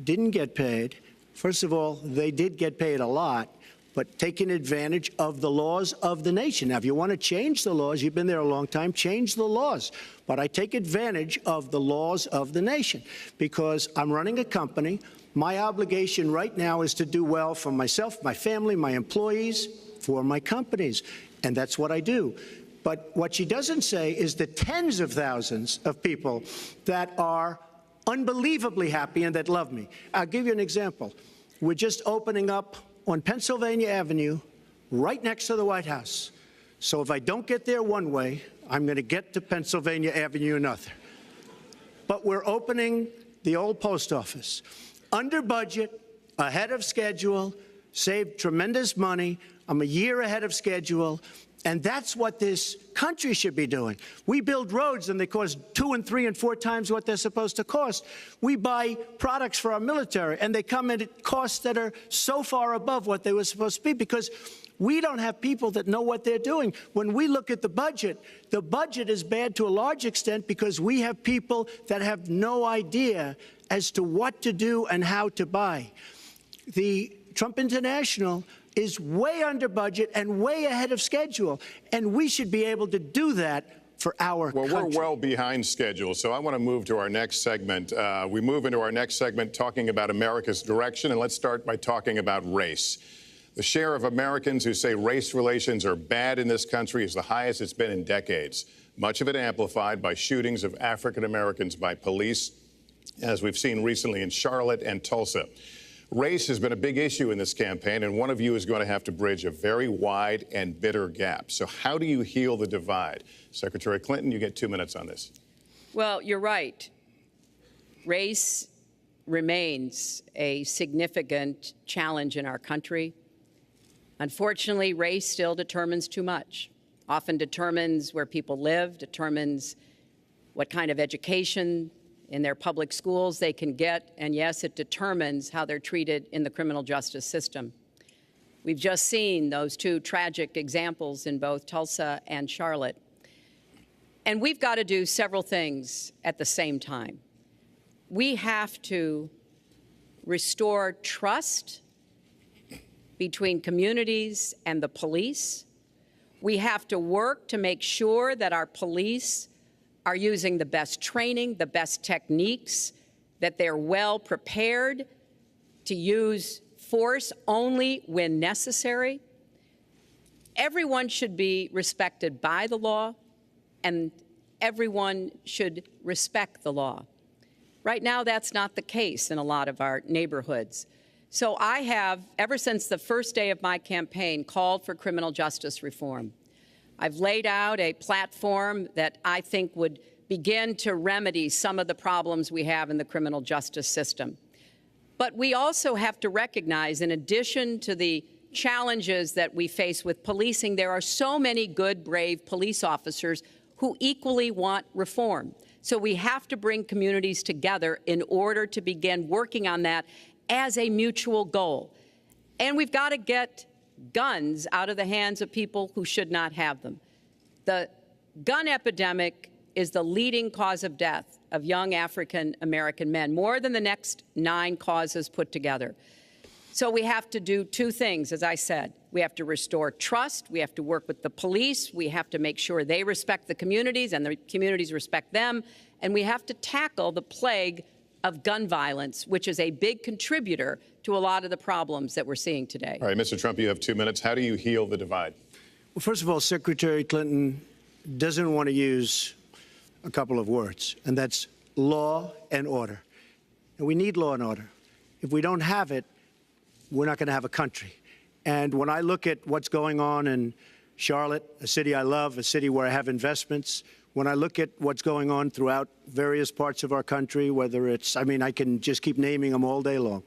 didn't get paid, first of all, they did get paid a lot, but taking advantage of the laws of the nation. Now, if you want to change the laws, you've been there a long time, change the laws. But I take advantage of the laws of the nation because I'm running a company. My obligation right now is to do well for myself, my family, my employees, for my companies. And that's what I do. But what she doesn't say is the tens of thousands of people that are unbelievably happy and that love me. I'll give you an example. We're just opening up on Pennsylvania Avenue, right next to the White House. So if I don't get there one way, I'm going to get to Pennsylvania Avenue another. But we're opening the old post office. Under budget, ahead of schedule, saved tremendous money. I'm a year ahead of schedule. And that's what this country should be doing. We build roads and they cost 2 and 3 and 4 times what they're supposed to cost. We buy products for our military and they come in at costs that are so far above what they were supposed to be because we don't have people that know what they're doing. When we look at the budget is bad to a large extent because we have people that have no idea as to what to do and how to buy. The Trump International is way under budget and way ahead of schedule, and we should be able to do that for our country. Well, we're well behind schedule, so I want to move to our next segment. We move into our next segment talking about America's direction, and let's start by talking about race. The share of Americans who say race relations are bad in this country is the highest it's been in decades, much of it amplified by shootings of African Americans by police, as we've seen recently in Charlotte and Tulsa. Race has been a big issue in this campaign, and one of you is going to have to bridge a very wide and bitter gap. So how do you heal the divide? Secretary Clinton, you get 2 minutes on this. Well, you're right. Race remains a significant challenge in our country. Unfortunately, race still determines too much, often determines where people live, determines what kind of education in their public schools they can get, and yes, it determines how they're treated in the criminal justice system. We've just seen those 2 tragic examples in both Tulsa and Charlotte. And we've got to do several things at the same time. We have to restore trust between communities and the police. We have to work to make sure that our police are using the best training, the best techniques, that they're well prepared to use force only when necessary. Everyone should be respected by the law, and everyone should respect the law. Right now, that's not the case in a lot of our neighborhoods. So I have, ever since the first day of my campaign, called for criminal justice reform. I've laid out a platform that I think would begin to remedy some of the problems we have in the criminal justice system. But we also have to recognize, in addition to the challenges that we face with policing, there are so many good, brave police officers who equally want reform. So we have to bring communities together in order to begin working on that as a mutual goal. And we've got to get guns out of the hands of people who should not have them. The gun epidemic is the leading cause of death of young African American men, more than the next 9 causes put together. So we have to do 2 things, as I said. We have to restore trust. We have to work with the police. We have to make sure they respect the communities and the communities respect them. And we have to tackle the plague of gun violence, which is a big contributor to a lot of the problems that we're seeing today. All right, Mr. Trump, you have 2 minutes. How do you heal the divide? Well, first of all, Secretary Clinton doesn't want to use a couple of words, and that's law and order. And we need law and order. If we don't have it, we're not going to have a country. And when I look at what's going on in Charlotte, a city I love, a city where I have investments, when I look at what's going on throughout various parts of our country, whether it's, I can just keep naming them all day long.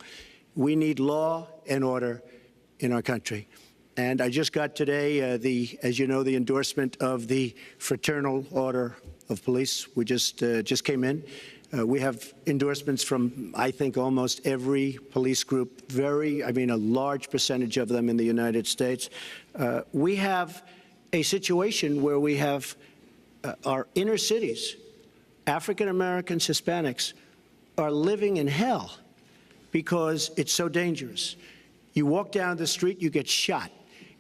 We need law and order in our country. And I just got today, as you know, the endorsement of the Fraternal Order of Police. We just came in. We have endorsements from, I think, almost every police group, a large percentage of them in the United States. We have a situation where we have our inner cities, African Americans, Hispanics, are living in hell because it's so dangerous. You walk down the street, you get shot.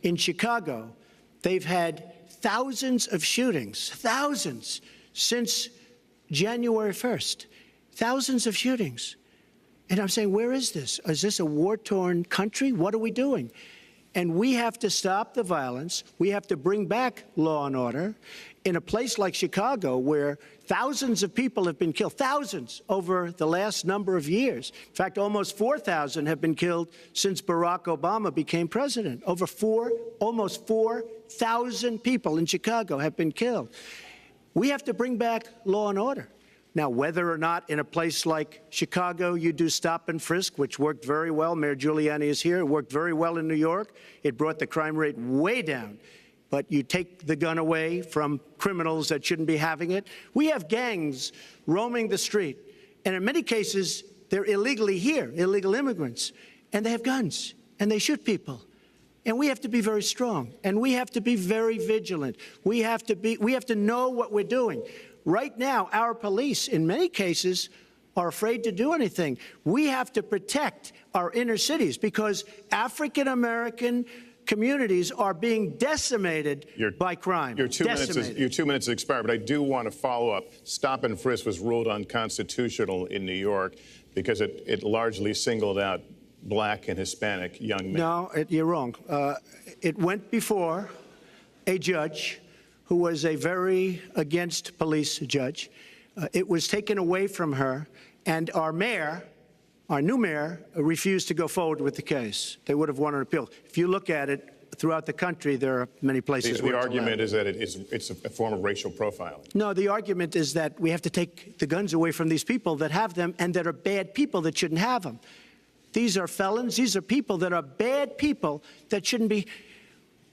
In Chicago, they've had thousands of shootings, thousands, since January 1st. Thousands of shootings. And I'm saying, where is this? Is this a war-torn country? What are we doing? And we have to stop the violence. We have to bring back law and order. In a place like Chicago, where thousands of people have been killed, thousands over the last number of years. In fact, almost 4,000 have been killed since Barack Obama became president. Almost 4,000 people in Chicago have been killed. We have to bring back law and order. Now, whether or not in a place like Chicago you do stop and frisk, which worked very well, Mayor Giuliani is here, it worked very well in New York. It brought the crime rate way down. but you take the gun away from criminals that shouldn't be having it. We have gangs roaming the street, and in many cases, they're illegally here, illegal immigrants, and they have guns, and they shoot people. And we have to be very strong, and we have to be very vigilant. We have to know what we're doing. Right now, our police, in many cases, are afraid to do anything. We have to protect our inner cities because African-American communities are being decimated by crime. Your 2 minutes has expired, but I do want to follow up. Stop and frisk was ruled unconstitutional in New York because it largely singled out Black and Hispanic young men. No, you're wrong. It went before a judge who was a very against police judge. It was taken away from her, and our mayor, our new mayor, refused to go forward with the case. They would have won an appeal. If you look at it throughout the country, there are many places where the argument is that it's a form of racial profiling. No, the argument is that we have to take the guns away from these people that have them and that are bad people that shouldn't have them. These are felons. These are people that are bad people that shouldn't be.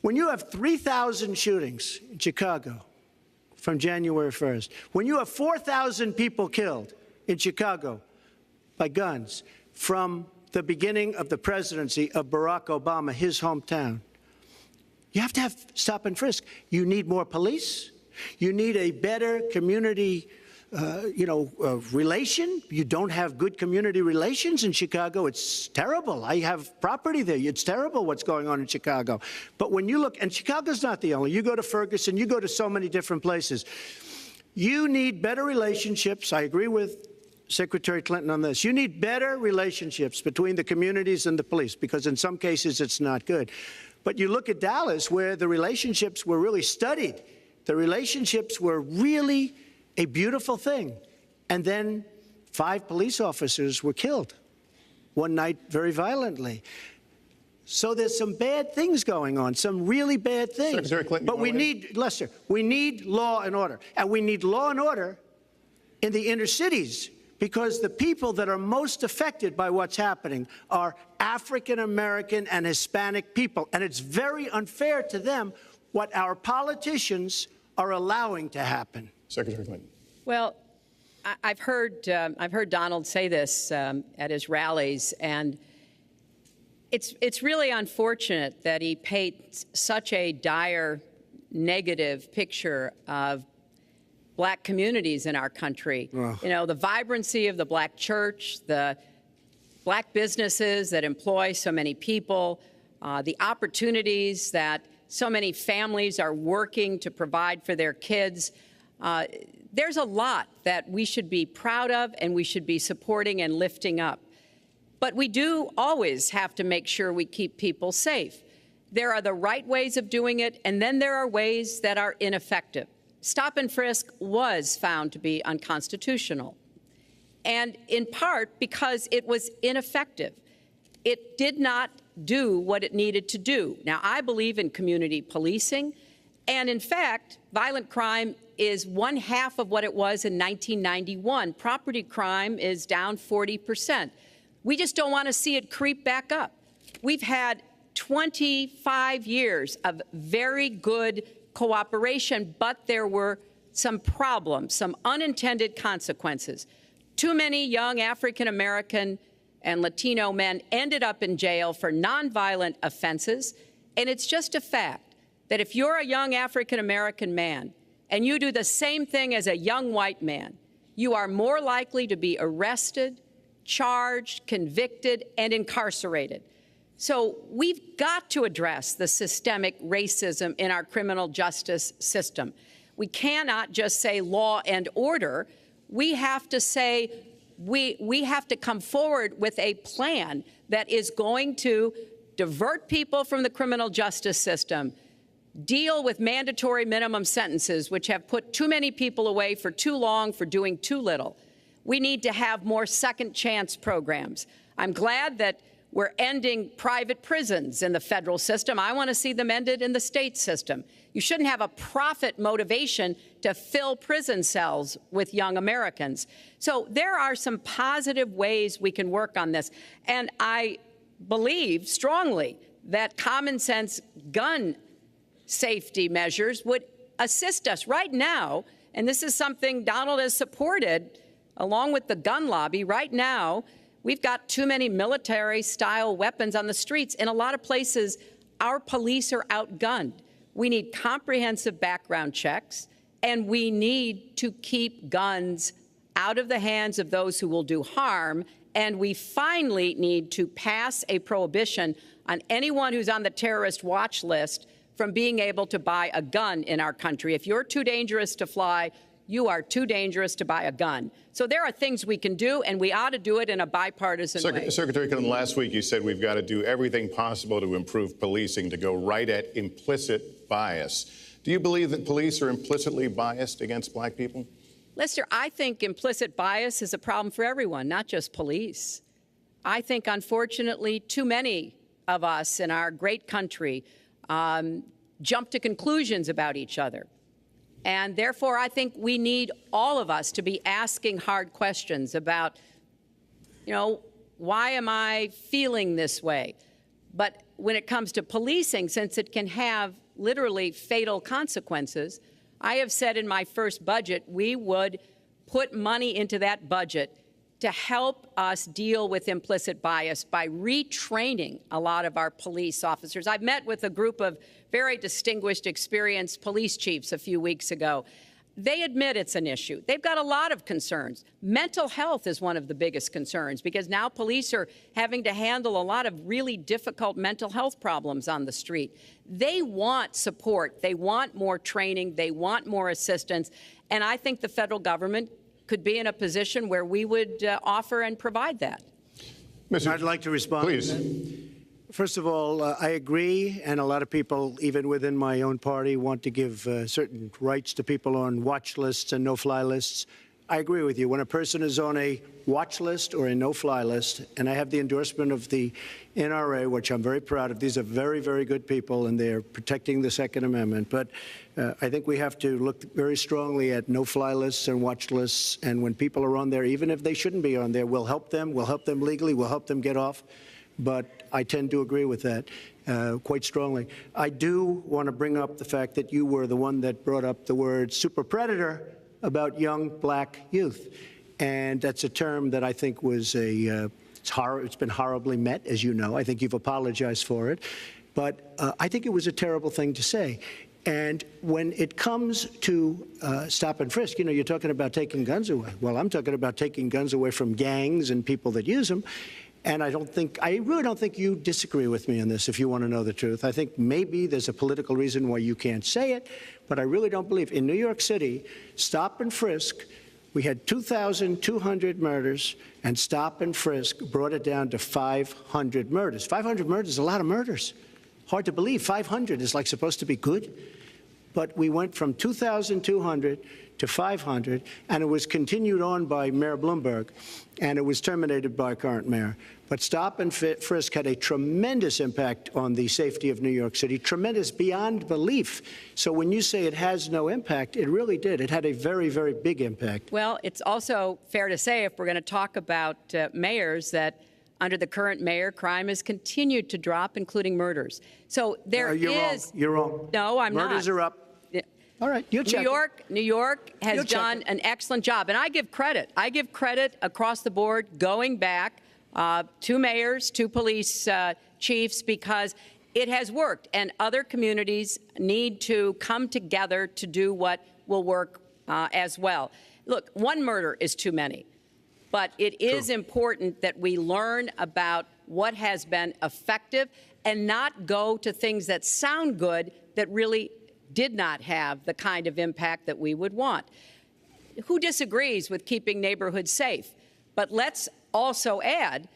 When you have 3,000 shootings in Chicago from January 1st, when you have 4,000 people killed in Chicago by guns from the beginning of the presidency of Barack Obama, his hometown, you have to have stop and frisk. You need more police. You need a better community relation. You don't have good community relations in Chicago. It's terrible. I have property there. It's terrible what's going on in Chicago. But when you look, and Chicago's not the only, you go to Ferguson, you go to so many different places. You need better relationships. I agree with Secretary Clinton on this. You need better relationships between the communities and the police, because in some cases it's not good. But you look at Dallas, where the relationships were really studied. The relationships were really a beautiful thing. And then 5 police officers were killed one night very violently. So there's some bad things going on, some really bad things. Secretary Clinton, but we need, Lester, we need law and order. And we need law and order in the inner cities, because the people that are most affected by what's happening are African-American and Hispanic people. And it's very unfair to them what our politicians are allowing to happen. Secretary Clinton. Well, I've heard Donald say this at his rallies, and it's really unfortunate that he paints such a dire, negative picture of Black communities in our country. Oh. You know, the vibrancy of the Black church, the Black businesses that employ so many people, the opportunities that so many families are working to provide for their kids. There's a lot that we should be proud of and we should be supporting and lifting up. But we do always have to make sure we keep people safe. There are the right ways of doing it, and then there are ways that are ineffective. Stop and frisk was found to be unconstitutional, and in part because it was ineffective. It did not do what it needed to do. Now, I believe in community policing, and in fact, violent crime is 1/2 of what it was in 1991. Property crime is down 40%. We just don't want to see it creep back up. We've had 25 years of very good cooperation, but there were some problems, some unintended consequences. Too many young African-American and Latino men ended up in jail for nonviolent offenses, and it's just a fact that if you're a young African-American man and you do the same thing as a young white man, you are more likely to be arrested, charged, convicted, and incarcerated. So we've got to address the systemic racism in our criminal justice system. We cannot just say law and order. We have to say we have to come forward with a plan that is going to divert people from the criminal justice system, deal with mandatory minimum sentences, which have put too many people away for too long for doing too little. We need to have more second chance programs. I'm glad that we're ending private prisons in the federal system. I want to see them ended in the state system. You shouldn't have a profit motivation to fill prison cells with young Americans. So there are some positive ways we can work on this. And I believe strongly that common sense gun safety measures would assist us right now. And this is something Donald has supported along with the gun lobby. Right now, we've got too many military-style weapons on the streets. In a lot of places, our police are outgunned. We need comprehensive background checks, and we need to keep guns out of the hands of those who will do harm. And we finally need to pass a prohibition on anyone who's on the terrorist watch list from being able to buy a gun in our country. If you're too dangerous to fly, you are too dangerous to buy a gun. So there are things we can do, and we ought to do it in a bipartisan way. Secretary Clinton, last week you said we've got to do everything possible to improve policing, to go right at implicit bias. Do you believe that police are implicitly biased against black people? Lester, I think implicit bias is a problem for everyone, not just police. I think, unfortunately, too many of us in our great country jump to conclusions about each other. And therefore, I think we need all of us to be asking hard questions about, why am I feeling this way? But when it comes to policing, since it can have literally fatal consequences, I have said in my first budget we would put money into that budget to help us deal with implicit bias by retraining a lot of our police officers. I've met with a group of very distinguished, experienced police chiefs a few weeks ago. They admit it's an issue. They've got a lot of concerns. Mental health is one of the biggest concerns because now police are having to handle a lot of really difficult mental health problems on the street. They want support. They want more training. They want more assistance. And I think the federal government could be in a position where we would offer and provide that. I'd like to respond. Please. First of all, I agree, and a lot of people, even within my own party, want to give certain rights to people on watch lists and no-fly lists. I agree with you. When a person is on a watch list or a no-fly list, and I have the endorsement of the NRA, which I'm very proud of. These are very, very good people, and they're protecting the Second Amendment. But I think we have to look very strongly at no-fly lists and watch lists. And when people are on there, even if they shouldn't be on there, we'll help them. We'll help them legally. We'll help them get off. But I tend to agree with that quite strongly. I do want to bring up the fact that you were the one that brought up the word super predator about young black youth. And that's a term that I think was it's been horribly met, as you know. I think you've apologized for it. But I think it was a terrible thing to say. And when it comes to stop and frisk, you're talking about taking guns away. Well, I'm talking about taking guns away from gangs and people that use them. And I really don't think you disagree with me on this, if you want to know the truth. I think maybe there's a political reason why you can't say it, but I really don't believe. In New York City, stop and frisk, we had 2,200 murders, and stop and frisk brought it down to 500 murders. 500 murders is a lot of murders. Hard to believe. 500 is like supposed to be good. But we went from 2,200 to 500, and it was continued on by Mayor Bloomberg, and it was terminated by current mayor. But stop and frisk had a tremendous impact on the safety of New York City, tremendous beyond belief. So when you say it has no impact, it really did. It had a very, very big impact. Well, it's also fair to say, if we're going to talk about mayors, that under the current mayor, crime has continued to drop, including murders. So there is... You're wrong. No, I'm not. Murders are up. All right, you check. New York has done an excellent job, and I give credit. I give credit across the board, going back to mayors, to police chiefs, because it has worked, and other communities need to come together to do what will work as well. Look, one murder is too many, but it is important that we learn about what has been effective and not go to things that sound good that really did not have the kind of impact that we would want. Who disagrees with keeping neighborhoods safe? But let's also add,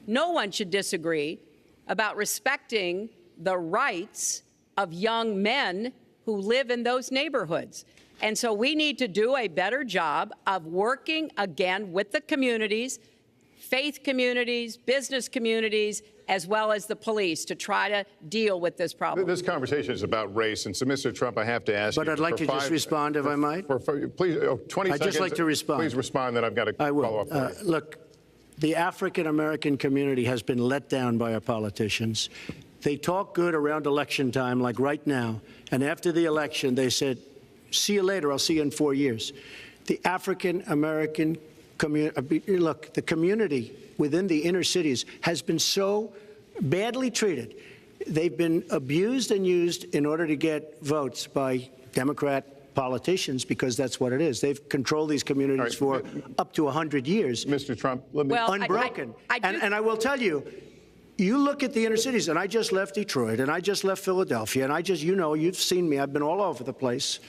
no one should disagree about respecting the rights of young men who live in those neighborhoods. And so we need to do a better job of working again with the communities, faith communities, business communities, as well as the police, to try to deal with this problem. This conversation is about race, and so, Mr. Trump, I have to ask you. But I'd like to just respond, if I might. Please, 20 seconds. I'd just like to respond. Please respond, then I've got to follow up. Look, the African-American community has been let down by our politicians. They talk good around election time, like right now. And after the election, they said, see you later, I'll see you in 4 years. The African-American community, look, the community within the inner cities has been so badly treated. They've been abused and used in order to get votes by Democrat politicians, because that's what it is. They've controlled these communities for up to 100 years. Mr. Trump, let me... Unbroken. And I will tell you, you look at the inner cities, and I just left Detroit, and I just left Philadelphia, and I just, you know, you've seen me. I've been all over the place.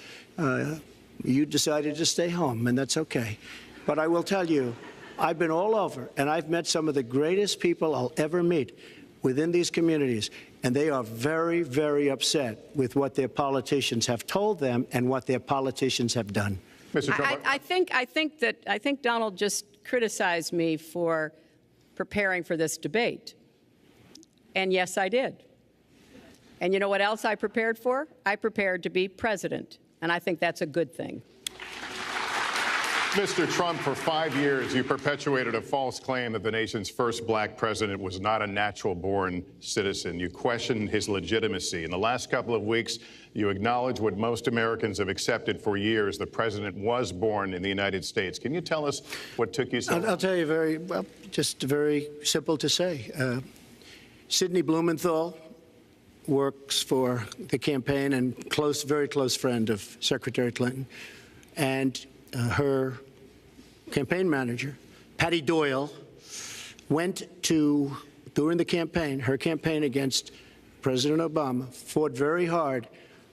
You decided to stay home, and that's okay. But I will tell you, I've been all over, and I've met some of the greatest people I'll ever meet within these communities, and they are very, very upset with what their politicians have told them and what their politicians have done. Mr. Trump, I think Donald just criticized me for preparing for this debate. And yes, I did. And you know what else I prepared for? I prepared to be president. And I think that's a good thing. Mr. Trump, for 5 years, you perpetuated a false claim that the nation's first black president was not a natural-born citizen. You questioned his legitimacy. In the last couple of weeks, you acknowledged what most Americans have accepted for years. The president was born in the United States. Can you tell us what took you so long? I'll tell you just very simple to say. Sidney Blumenthal works for the campaign and very close friend of Secretary Clinton. And her campaign manager, Patty Doyle, went to, during the campaign, her campaign against President Obama, fought very hard.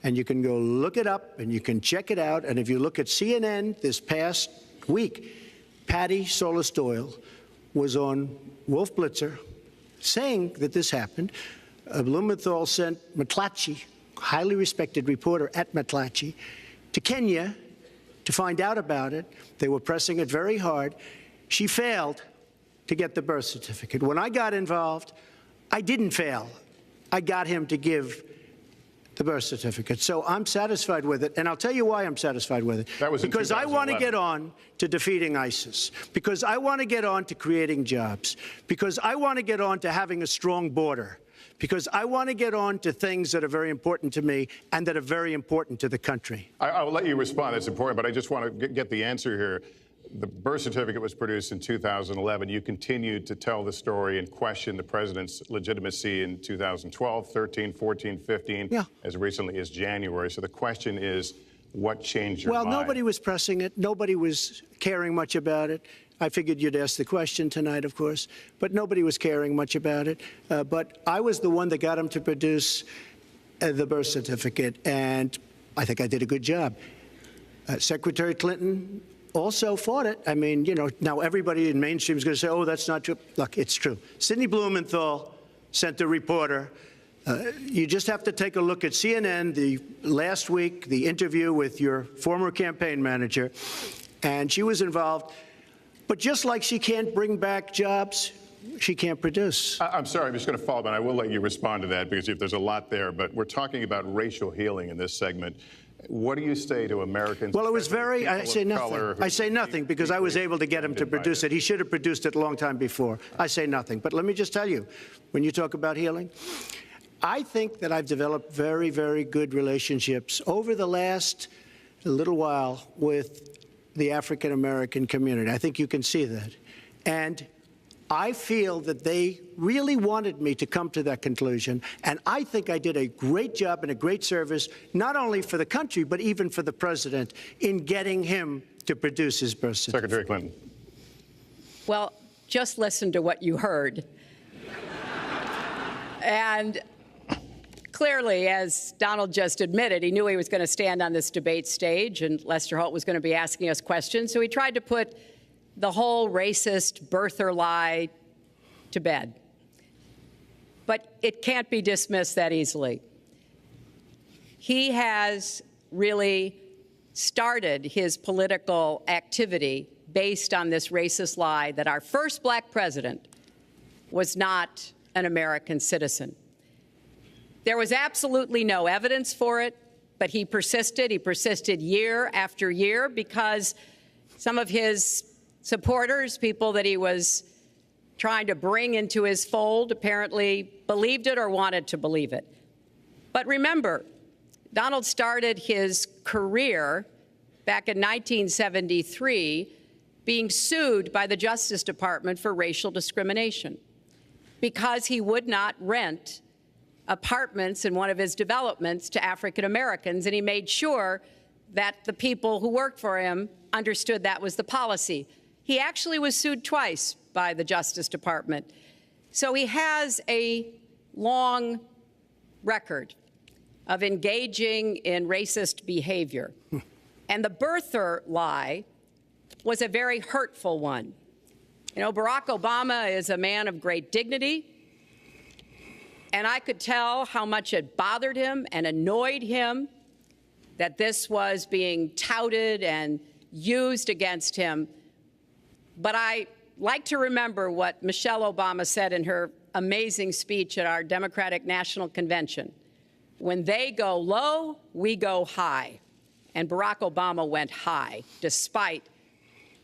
And you can go look it up and you can check it out. And if you look at CNN this past week, Patty Solis Doyle was on Wolf Blitzer saying that this happened. Blumenthal sent McClatchy, highly respected reporter at McClatchy, to Kenya to find out about it. They were pressing it very hard. She failed to get the birth certificate. When I got involved, I didn't fail. I got him to give the birth certificate. So I'm satisfied with it, and I'll tell you why I'm satisfied with it. That was in because I want to 2011. get on to defeating ISIS, because I want to get on to creating jobs, because I want to get on to having a strong border, because I want to get on to things that are very important to me and that are very important to the country. I will let you respond. That's important, but I just want to get the answer here. The birth certificate was produced in 2011. You continued to tell the story and question the president's legitimacy in 2012, 13, 14, 15, as recently as January. So the question is, what changed your mind? Well, nobody was pressing it. Nobody was caring much about it. I figured you'd ask the question tonight, of course, but nobody was caring much about it. But I was the one that got him to produce the birth certificate, and I think I did a good job. Secretary Clinton also fought it. I mean, you know, now everybody in mainstream is going to say, oh, that's not true. Look, it's true. Sidney Blumenthal sent a reporter. You just have to take a look at CNN last week, the interview with your former campaign manager, and she was involved. But just like she can't bring back jobs, she can't produce. I'm sorry, I'm just going to follow up, and I will let you respond to that because there's a lot there. But we're talking about racial healing in this segment. What do you say to Americans? Well, it was very, I say nothing. I say nothing because I was able to get him to produce it. He should have produced it a long time before. I say nothing. But let me just tell you, when you talk about healing, I think that I've developed very, very good relationships over the last little while with the African-American community. I think you can see that. And I feel that they really wanted me to come to that conclusion, and I think I did a great job and a great service, not only for the country, but even for the president, in getting him to produce his birth certificate. Secretary Clinton. Well, just listen to what you heard. And clearly, as Donald just admitted, he knew he was going to stand on this debate stage, and Lester Holt was going to be asking us questions, so he tried to put the whole racist birther lie to bed. But it can't be dismissed that easily. He has really started his political activity based on this racist lie that our first black president was not an American citizen. There was absolutely no evidence for it, but he persisted. He persisted year after year because some of his supporters, people that he was trying to bring into his fold apparently believed it or wanted to believe it. But remember, Donald started his career back in 1973 being sued by the Justice Department for racial discrimination because he would not rent apartments in one of his developments to African Americans, and he made sure that the people who worked for him understood that was the policy. He actually was sued twice by the Justice Department. So he has a long record of engaging in racist behavior. And the birther lie was a very hurtful one. You know, Barack Obama is a man of great dignity, and I could tell how much it bothered him and annoyed him that this was being touted and used against him. But I like to remember what Michelle Obama said in her amazing speech at our Democratic National Convention. When they go low, we go high. And Barack Obama went high, despite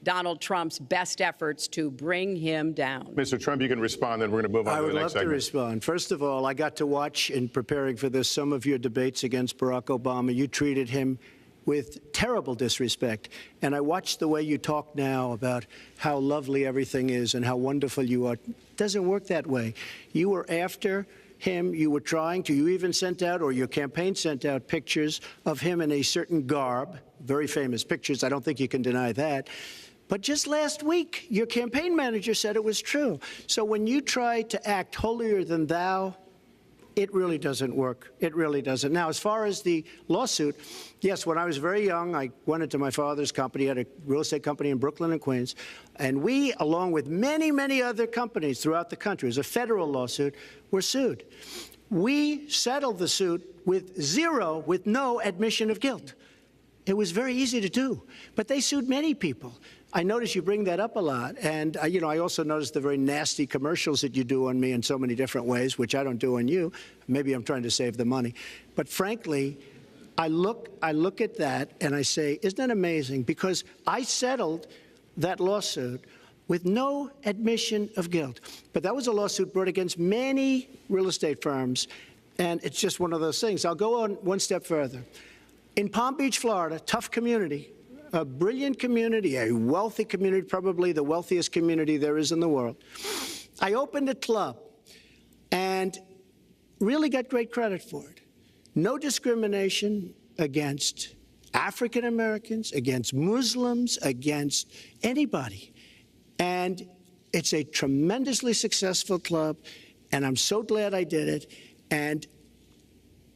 Donald Trump's best efforts to bring him down. Mr. Trump, you can respond, then we're going to move on to the next segment. I would love to respond. First of all, I got to watch, in preparing for this, some of your debates against Barack Obama. You treated him with terrible disrespect. And I watched the way you talk now about how lovely everything is and how wonderful you are. It doesn't work that way. You were after him. You were trying to. You even sent out, or your campaign sent out, pictures of him in a certain garb, very famous pictures. I don't think you can deny that. But just last week, your campaign manager said it was true. So when you try to act holier than thou, it really doesn't work. It really doesn't. Now, as far as the lawsuit, yes, when I was very young, I went into my father's company, had a real estate company in Brooklyn and Queens, and we, along with many, many other companies throughout the country, it was a federal lawsuit, were sued. We settled the suit with no admission of guilt. It was very easy to do, but they sued many people. I notice you bring that up a lot, and I also notice the very nasty commercials that you do on me in so many different ways, which I don't do on you. Maybe I'm trying to save the money. But frankly, I look at that and I say, isn't that amazing? Because I settled that lawsuit with no admission of guilt. But that was a lawsuit brought against many real estate firms, and it's just one of those things. I'll go on one step further. In Palm Beach, Florida, tough community, a brilliant community, a wealthy community, probably the wealthiest community there is in the world. I opened a club and really got great credit for it. No discrimination against African Americans, against Muslims, against anybody. And it's a tremendously successful club, and I'm so glad I did it. And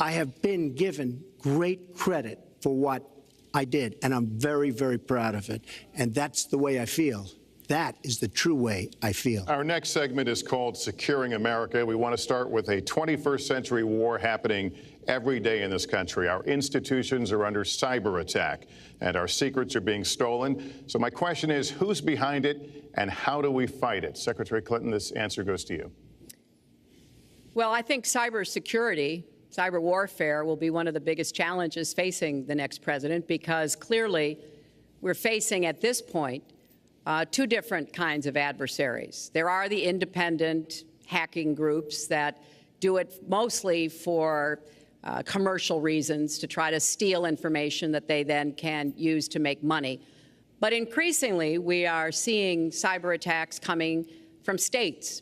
I have been given great credit for what I did, and I'm very, very proud of it. And that's the way I feel. That is the true way I feel. Our next segment is called Securing America. We want to start with a 21st century war happening every day in this country. Our institutions are under cyber attack, and our secrets are being stolen. So my question is, who's behind it, and how do we fight it? Secretary Clinton, this answer goes to you. Well, I think cybersecurity, cyber warfare will be one of the biggest challenges facing the next president, because clearly we're facing at this point two different kinds of adversaries. There are the independent hacking groups that do it mostly for commercial reasons, to try to steal information that they then can use to make money. But increasingly, we are seeing cyber attacks coming from states,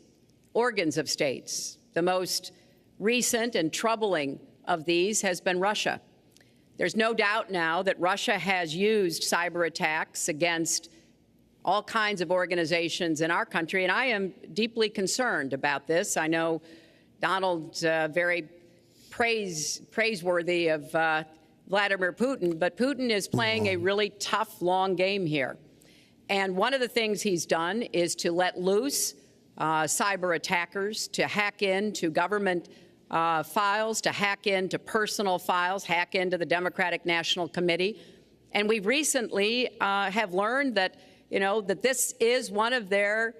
organs of states. The most recent and troubling of these has been Russia. There's no doubt now that Russia has used cyber attacks against all kinds of organizations in our country, and I am deeply concerned about this. I know Donald's very praiseworthy of Vladimir Putin, but Putin is playing a really tough, long game here. And one of the things he's done is to let loose cyber attackers to hack into government files, to hack into personal files, hack into the Democratic National Committee. And we recently have learned that, that this is one of their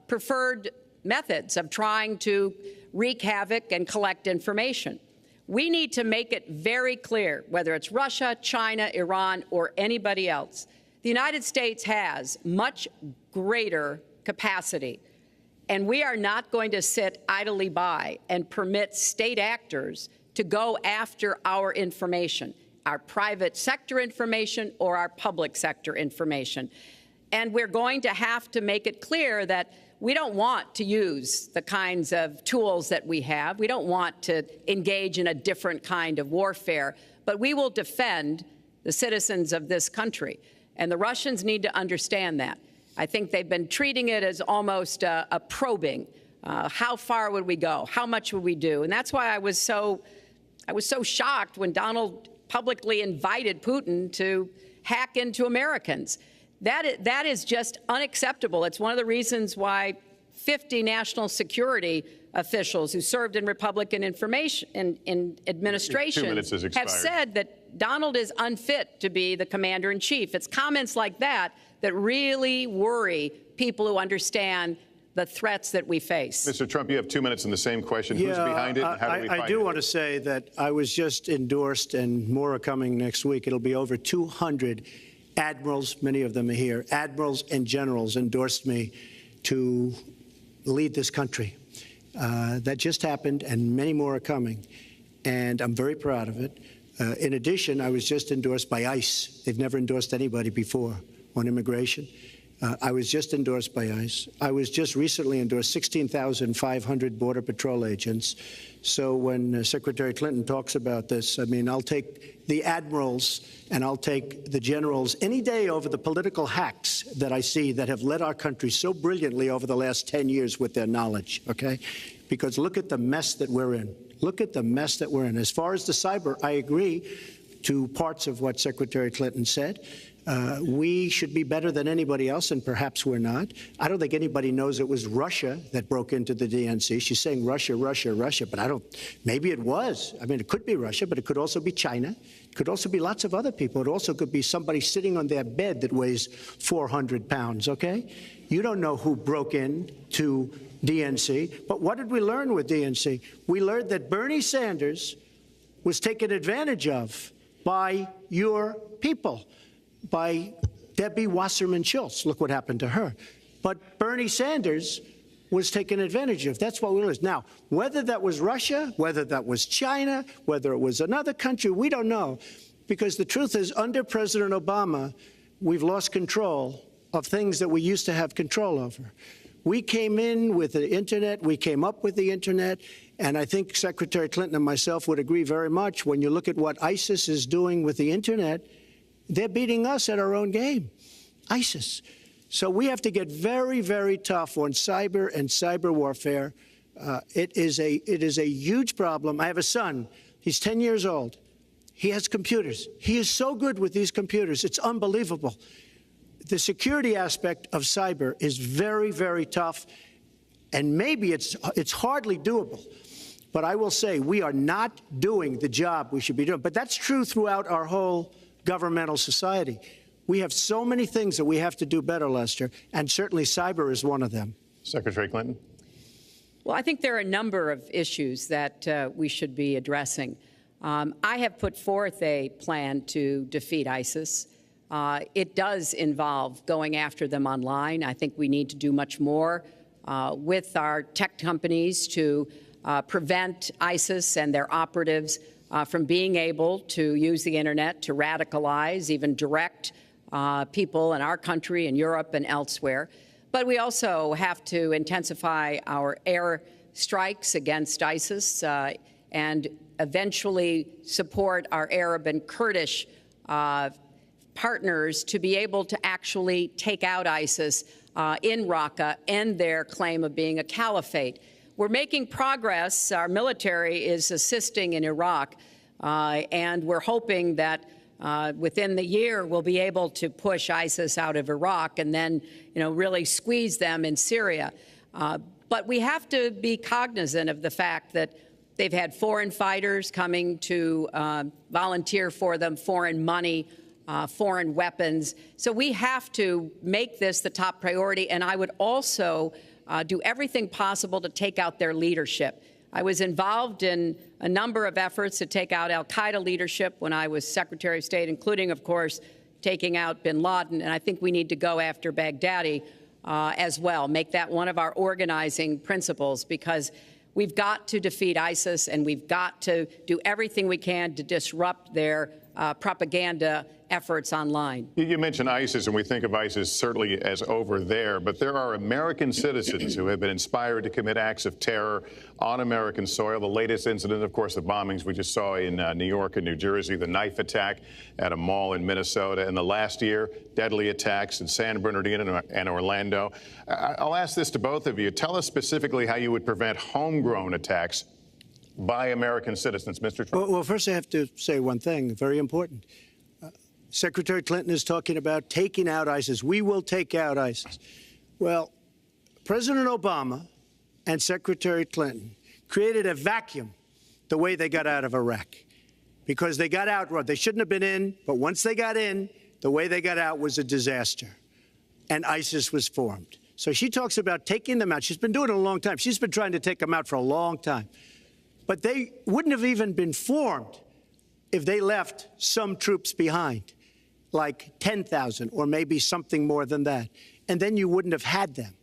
preferred methods of trying to wreak havoc and collect information. We need to make it very clear, whether it's Russia, China, Iran, or anybody else, the United States has much greater capacity And we are not going to sit idly by and permit state actors to go after our information, our private sector information or our public sector information. And we're going to have to make it clear that we don't want to use the kinds of tools that we have. We don't want to engage in a different kind of warfare, but we will defend the citizens of this country. And the Russians need to understand that. I think they've been treating it as almost a probing. How far would we go? How much would we do? And that's why I was so shocked when Donald publicly invited Putin to hack into Americans. That is just unacceptable. It's one of the reasons why 50 national security officials who served in Republican administration have said that Donald is unfit to be the commander-in-chief. It's comments like that that really worry people who understand the threats that we face. Mr. Trump, you have 2 minutes in the same question. Who's behind it? And how do we find it? I do want to say that I was just endorsed, and more are coming next week. It'll be over 200 admirals, many of them are here, admirals and generals endorsed me to lead this country. That just happened, and many more are coming, and I'm very proud of it. In addition, I was just endorsed by ICE. They've never endorsed anybody before on immigration. I was just endorsed by ICE. I was just recently endorsed 16,500 Border Patrol agents. So when Secretary Clinton talks about this, I mean, I'll take the admirals and I'll take the generals any day over the political hacks that I see that have led our country so brilliantly over the last 10 years with their knowledge, okay? Because look at the mess that we're in. Look at the mess that we're in. As far as the cyber, I agree to parts of what Secretary Clinton said. We should be better than anybody else, and perhaps we're not. I don't think anybody knows it was Russia that broke into the DNC. She's saying Russia, Russia, Russia, but maybe it was. I mean, it could be Russia, but it could also be China. It could also be lots of other people. It also could be somebody sitting on their bed that weighs 400 pounds, okay? You don't know who broke in to DNC, but what did we learn with DNC? We learned that Bernie Sanders was taken advantage of by your people, by Debbie Wasserman Schultz. Look what happened to her. But Bernie Sanders was taken advantage of. That's what we learned. Now, whether that was Russia, whether that was China, whether it was another country, we don't know. Because the truth is, under President Obama, we've lost control of things that we used to have control over. We came in with the Internet. We came up with the Internet. And I think Secretary Clinton and myself would agree very much when you look at what ISIS is doing with the Internet. They're beating us at our own game, ISIS. So we have to get very, very tough on cyber and cyber warfare. It is a huge problem. I have a son. He's 10 years old. He has computers. He is so good with these computers. It's unbelievable. The security aspect of cyber is very, very tough, and maybe it's hardly doable. But I will say we are not doing the job we should be doing. But that's true throughout our whole governmental society. We have so many things that we have to do better, Lester, and certainly cyber is one of them. Secretary Clinton. Well, I think there are a number of issues that we should be addressing. I have put forth a plan to defeat ISIS. It does involve going after them online. I think we need to do much more with our tech companies to prevent ISIS and their operatives from being able to use the Internet to radicalize, even direct people in our country and Europe and elsewhere. But we also have to intensify our air strikes against ISIS and eventually support our Arab and Kurdish partners to be able to actually take out ISIS in Raqqa and their claim of being a caliphate. We're making progress. Our military is assisting in Iraq, and we're hoping that within the year we'll be able to push ISIS out of Iraq and then, really squeeze them in Syria. But we have to be cognizant of the fact that they've had foreign fighters coming to volunteer for them, foreign money, foreign weapons. So we have to make this the top priority, and I would also do everything possible to take out their leadership. I was involved in a number of efforts to take out al-Qaeda leadership when I was Secretary of State, including, of course, taking out bin Laden, and I think we need to go after Baghdadi as well, make that one of our organizing principles, because we've got to defeat ISIS, and we've got to do everything we can to disrupt their propaganda efforts online. You mentioned ISIS, and we think of ISIS certainly as over there, but there are American citizens who have been inspired to commit acts of terror on American soil. The latest incident, of course, the bombings we just saw in New York and New Jersey, the knife attack at a mall in Minnesota, and the last year, deadly attacks in San Bernardino and Orlando. I'll ask this to both of you. Tell us specifically how you would prevent homegrown attacks by American citizens, Mr. Trump. Well, first I have to say one thing, very important. Secretary Clinton is talking about taking out ISIS. We will take out ISIS. Well, President Obama and Secretary Clinton created a vacuum the way they got out of Iraq, because they got out. They shouldn't have been in, but once they got in, the way they got out was a disaster, and ISIS was formed. So she talks about taking them out. She's been doing it a long time. She's been trying to take them out for a long time. But they wouldn't have even been formed if they left some troops behind, like 10,000 or maybe something more than that. And then you wouldn't have had them.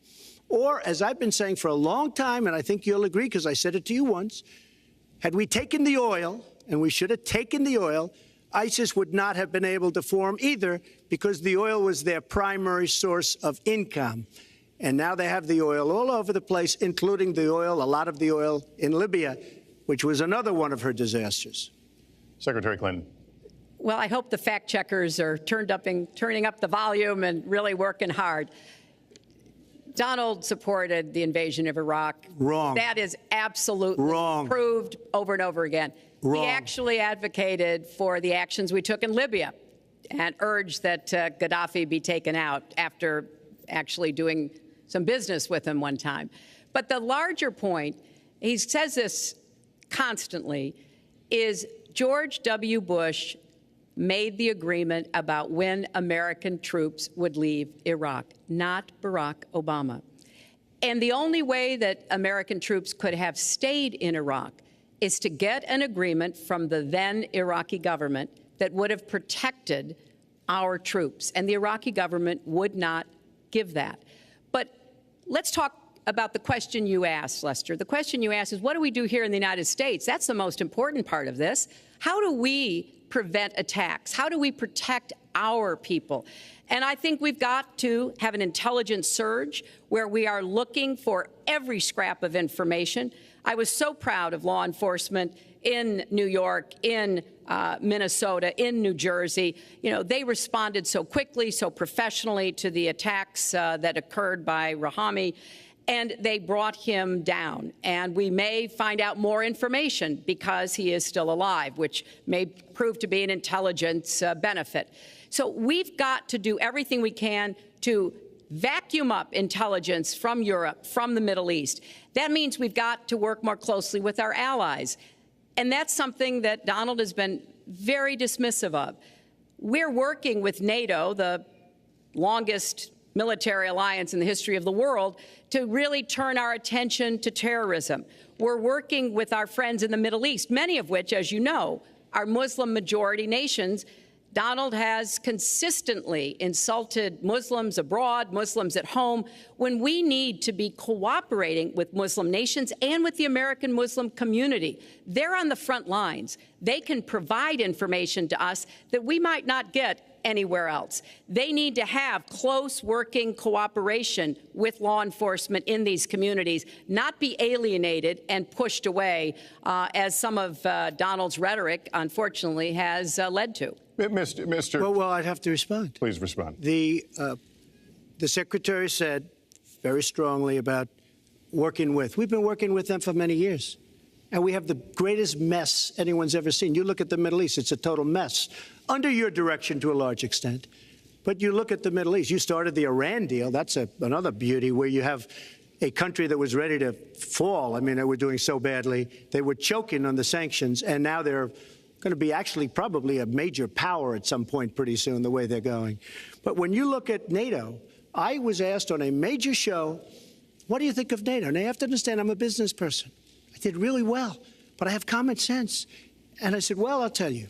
Or, as I've been saying for a long time, and I think you'll agree because I said it to you once, had we taken the oil, and we should have taken the oil, ISIS would not have been able to form either, because the oil was their primary source of income. And now they have the oil all over the place, including the oil, a lot of the oil in Libya, which was another one of her disasters. Secretary Clinton. Well, I hope the fact checkers are turning up the volume and really working hard. Donald supported the invasion of Iraq. Wrong. That is absolutely wrong. Proved over and over again. Wrong. He actually advocated for the actions we took in Libya and urged that Gaddafi be taken out after actually doing some business with him one time. But the larger point, he says this constantly, is George W. Bush made the agreement about when American troops would leave Iraq, not Barack Obama. And the only way that American troops could have stayed in Iraq is to get an agreement from the then Iraqi government that would have protected our troops. And the Iraqi government would not give that. But let's talk about the question you asked, Lester. The question you asked is, what do we do here in the United States? That's the most important part of this. How do we prevent attacks? How do we protect our people? And I think we've got to have an intelligence surge where we are looking for every scrap of information. I was so proud of law enforcement in New York, in Minnesota, in New Jersey. You know, they responded so quickly, so professionally to the attacks that occurred by Rahami, and they brought him down. And we may find out more information because he is still alive, which may prove to be an intelligence benefit. So we've got to do everything we can to vacuum up intelligence from Europe, from the Middle East. That means we've got to work more closely with our allies. And that's something that Donald has been very dismissive of. We're working with NATO, the longest military alliance in the history of the world, to really turn our attention to terrorism. We're working with our friends in the Middle East, many of which, as you know, are Muslim-majority nations. Donald has consistently insulted Muslims abroad, Muslims at home, when we need to be cooperating with Muslim nations and with the American Muslim community. They're on the front lines. They can provide information to us that we might not get anywhere else. They need to have close working cooperation with law enforcement in these communities, not be alienated and pushed away, as some of Donald's rhetoric, unfortunately, has led to. Mr. Well, I'd have to respond. Please respond. The Secretary said very strongly about working with. We've been working with them for many years. And we have the greatest mess anyone's ever seen. You look at the Middle East, it's a total mess, under your direction to a large extent. But you look at the Middle East, you started the Iran deal. That's another beauty, where you have a country that was ready to fall. I mean, they were doing so badly. They were choking on the sanctions, and now they're going to be actually probably a major power at some point pretty soon, the way they're going. But when you look at NATO, I was asked on a major show, what do you think of NATO? And you have to understand, I'm a business person. I did really well, but I have common sense. And I said, well, I'll tell you,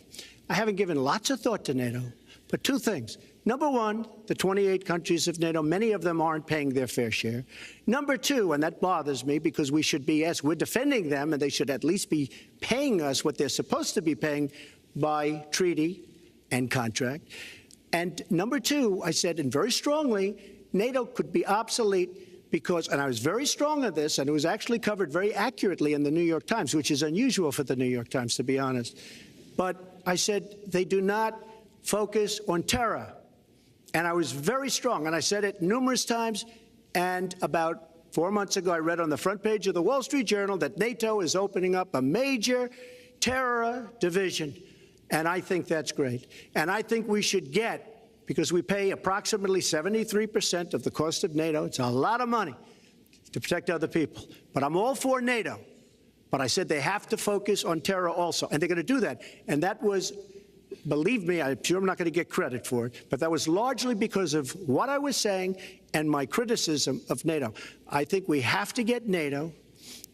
I haven't given lots of thought to NATO, but two things. Number one, the 28 countries of NATO, many of them aren't paying their fair share. Number two, and that bothers me because we should be, yes, we're defending them, and they should at least be paying us what they're supposed to be paying by treaty and contract. And number two, I said, and very strongly, NATO could be obsolete because, and I was very strong on this, and it was actually covered very accurately in the New York Times, which is unusual for the New York Times, to be honest. But I said they do not focus on terror. And I was very strong, and I said it numerous times. And about 4 months ago, I read on the front page of the Wall Street Journal that NATO is opening up a major terror division. And I think that's great. And I think we should get, because we pay approximately 73% of the cost of NATO. It's a lot of money to protect other people. But I'm all for NATO. But I said they have to focus on terror also. And they're going to do that. And that was, believe me, I'm sure I'm not going to get credit for it, but that was largely because of what I was saying and my criticism of NATO. I think we have to get NATO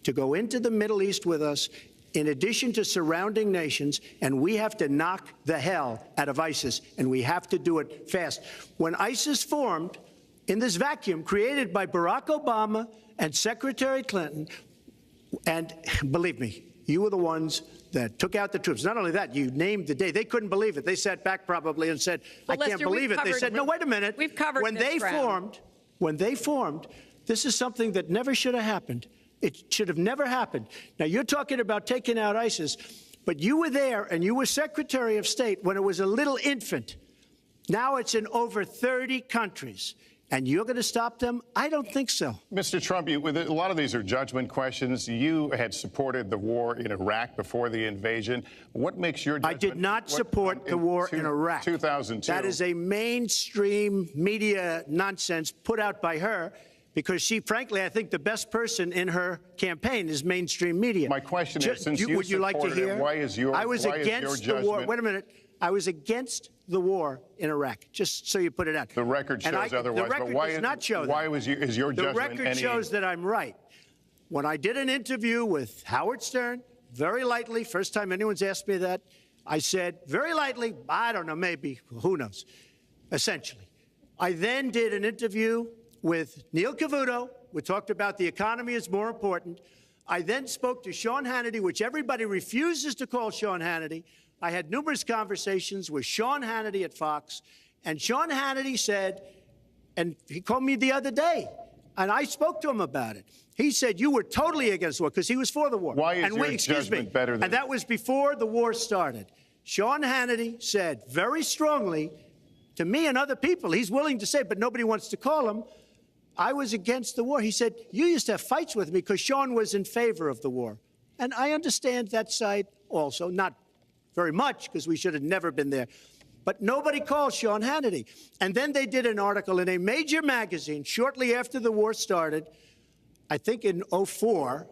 to go into the Middle East with us, in addition to surrounding nations, and we have to knock the hell out of ISIS, and we have to do it fast. When ISIS formed in this vacuum created by Barack Obama and Secretary Clinton, and believe me, you were the ones that took out the troops. Not only that, you named the day. They couldn't believe it. They sat back probably and said, I can't believe it. They said, no, wait a minute. We've covered when they formed, this is something that never should have happened. It should have never happened. Now, you're talking about taking out ISIS, but you were there and you were Secretary of State when it was a little infant. Now it's in over 30 countries. And you're going to stop them? I don't think so. Mr. Trump, a lot of these are judgment questions. You had supported the war in Iraq before the invasion. What makes your judgment? I did not support the war in Iraq. 2002. That is a mainstream media nonsense put out by her because she, frankly, I think the best person in her campaign is mainstream media. My question is, since you would you like to hear? Why is your I was against the war. Wait a minute. I was against the war in Iraq, just so you put it out. The record shows otherwise. The record does not show that. Why is your judgment? The record shows that I'm right. When I did an interview with Howard Stern, very lightly, first time anyone's asked me that, I said, very lightly, I don't know, maybe, who knows, essentially. I then did an interview with Neil Cavuto. We talked about the economy is more important. I then spoke to Sean Hannity, which everybody refuses to call Sean Hannity. I had numerous conversations with Sean Hannity at Fox, and Sean Hannity said, and he called me the other day, and I spoke to him about it. He said, you were totally against the war, because he was for the war. Why is your judgment better than... And that was before the war started. Sean Hannity said very strongly to me and other people, he's willing to say, but nobody wants to call him, I was against the war. He said, you used to have fights with me because Sean was in favor of the war. And I understand that side also, not very much, because we should have never been there. But nobody called Sean Hannity. And then they did an article in a major magazine shortly after the war started, I think in '04,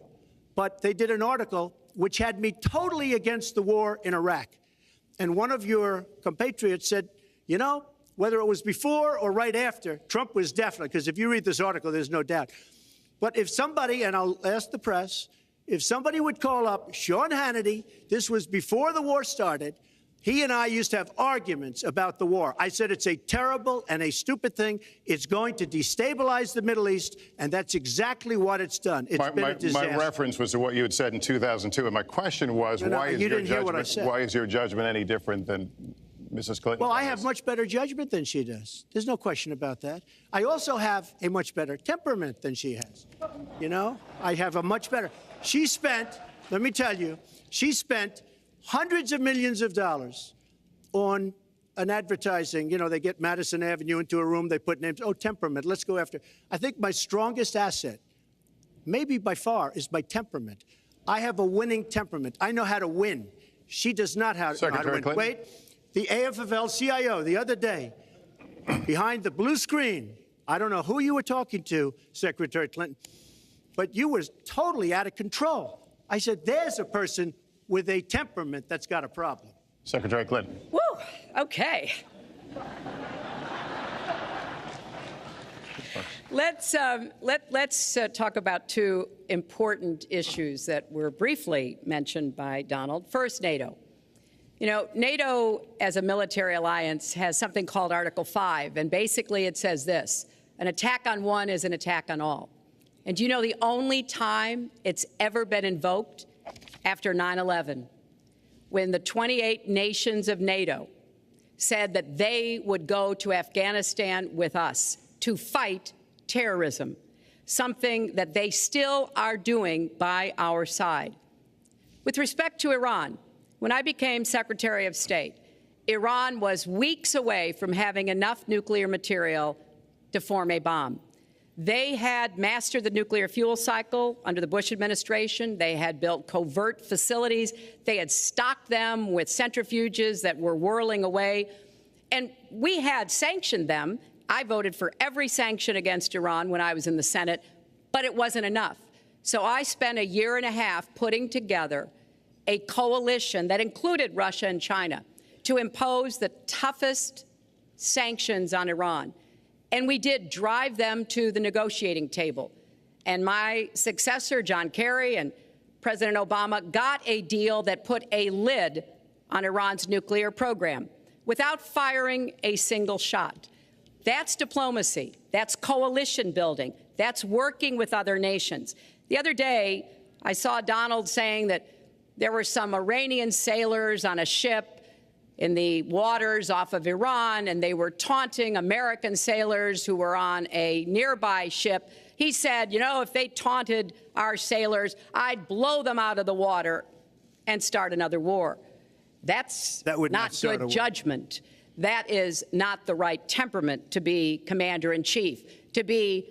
but they did an article which had me totally against the war in Iraq. And one of your compatriots said, you know, whether it was before or right after, Trump was definitely, because if you read this article, there's no doubt. But if somebody, and I'll ask the press, if somebody would call up Sean Hannity, this was before the war started, he and I used to have arguments about the war. I said it's a terrible and a stupid thing. It's going to destabilize the Middle East, and that's exactly what it's done. It's been a disaster. My reference was to what you had said in 2002, and my question was, why is your judgment any different than Mrs. Clinton? Well, I have much better judgment than she does. There's no question about that. I also have a much better temperament than she has. You know, I have a much better. She spent, let me tell you, she spent hundreds of millions of dollars on an advertising. You know, they get Madison Avenue into a room, they put names. Oh, temperament, let's go after. I think my strongest asset, maybe by far, is my temperament. I have a winning temperament. I know how to win. She does not know how to win. Clinton? Wait, the AFL-CIO the other day, behind the blue screen, I don't know who you were talking to, Secretary Clinton, but you were totally out of control. I said, there's a person with a temperament that's got a problem. Secretary Clinton. Woo, okay. Let's talk about two important issues that were briefly mentioned by Donald. First, NATO. You know, NATO as a military alliance has something called Article 5, and basically it says this: an attack on one is an attack on all. And do you know the only time it's ever been invoked? After 9/11, when the 28 nations of NATO said that they would go to Afghanistan with us to fight terrorism, something that they still are doing by our side. With respect to Iran, when I became Secretary of State, Iran was weeks away from having enough nuclear material to form a bomb. They had mastered the nuclear fuel cycle under the Bush administration. They had built covert facilities. They had stocked them with centrifuges that were whirling away. And we had sanctioned them. I voted for every sanction against Iran when I was in the Senate, but it wasn't enough. So I spent a year and a half putting together a coalition that included Russia and China to impose the toughest sanctions on Iran. And we did drive them to the negotiating table. And my successor, John Kerry, and President Obama got a deal that put a lid on Iran's nuclear program without firing a single shot. That's diplomacy. That's coalition building. That's working with other nations. The other day, I saw Donald saying that there were some Iranian sailors on a ship in the waters off of Iran, and they were taunting American sailors who were on a nearby ship. He said, you know, if they taunted our sailors, I'd blow them out of the water and start another war. That would not good judgment. That is not the right temperament to be commander-in-chief, to be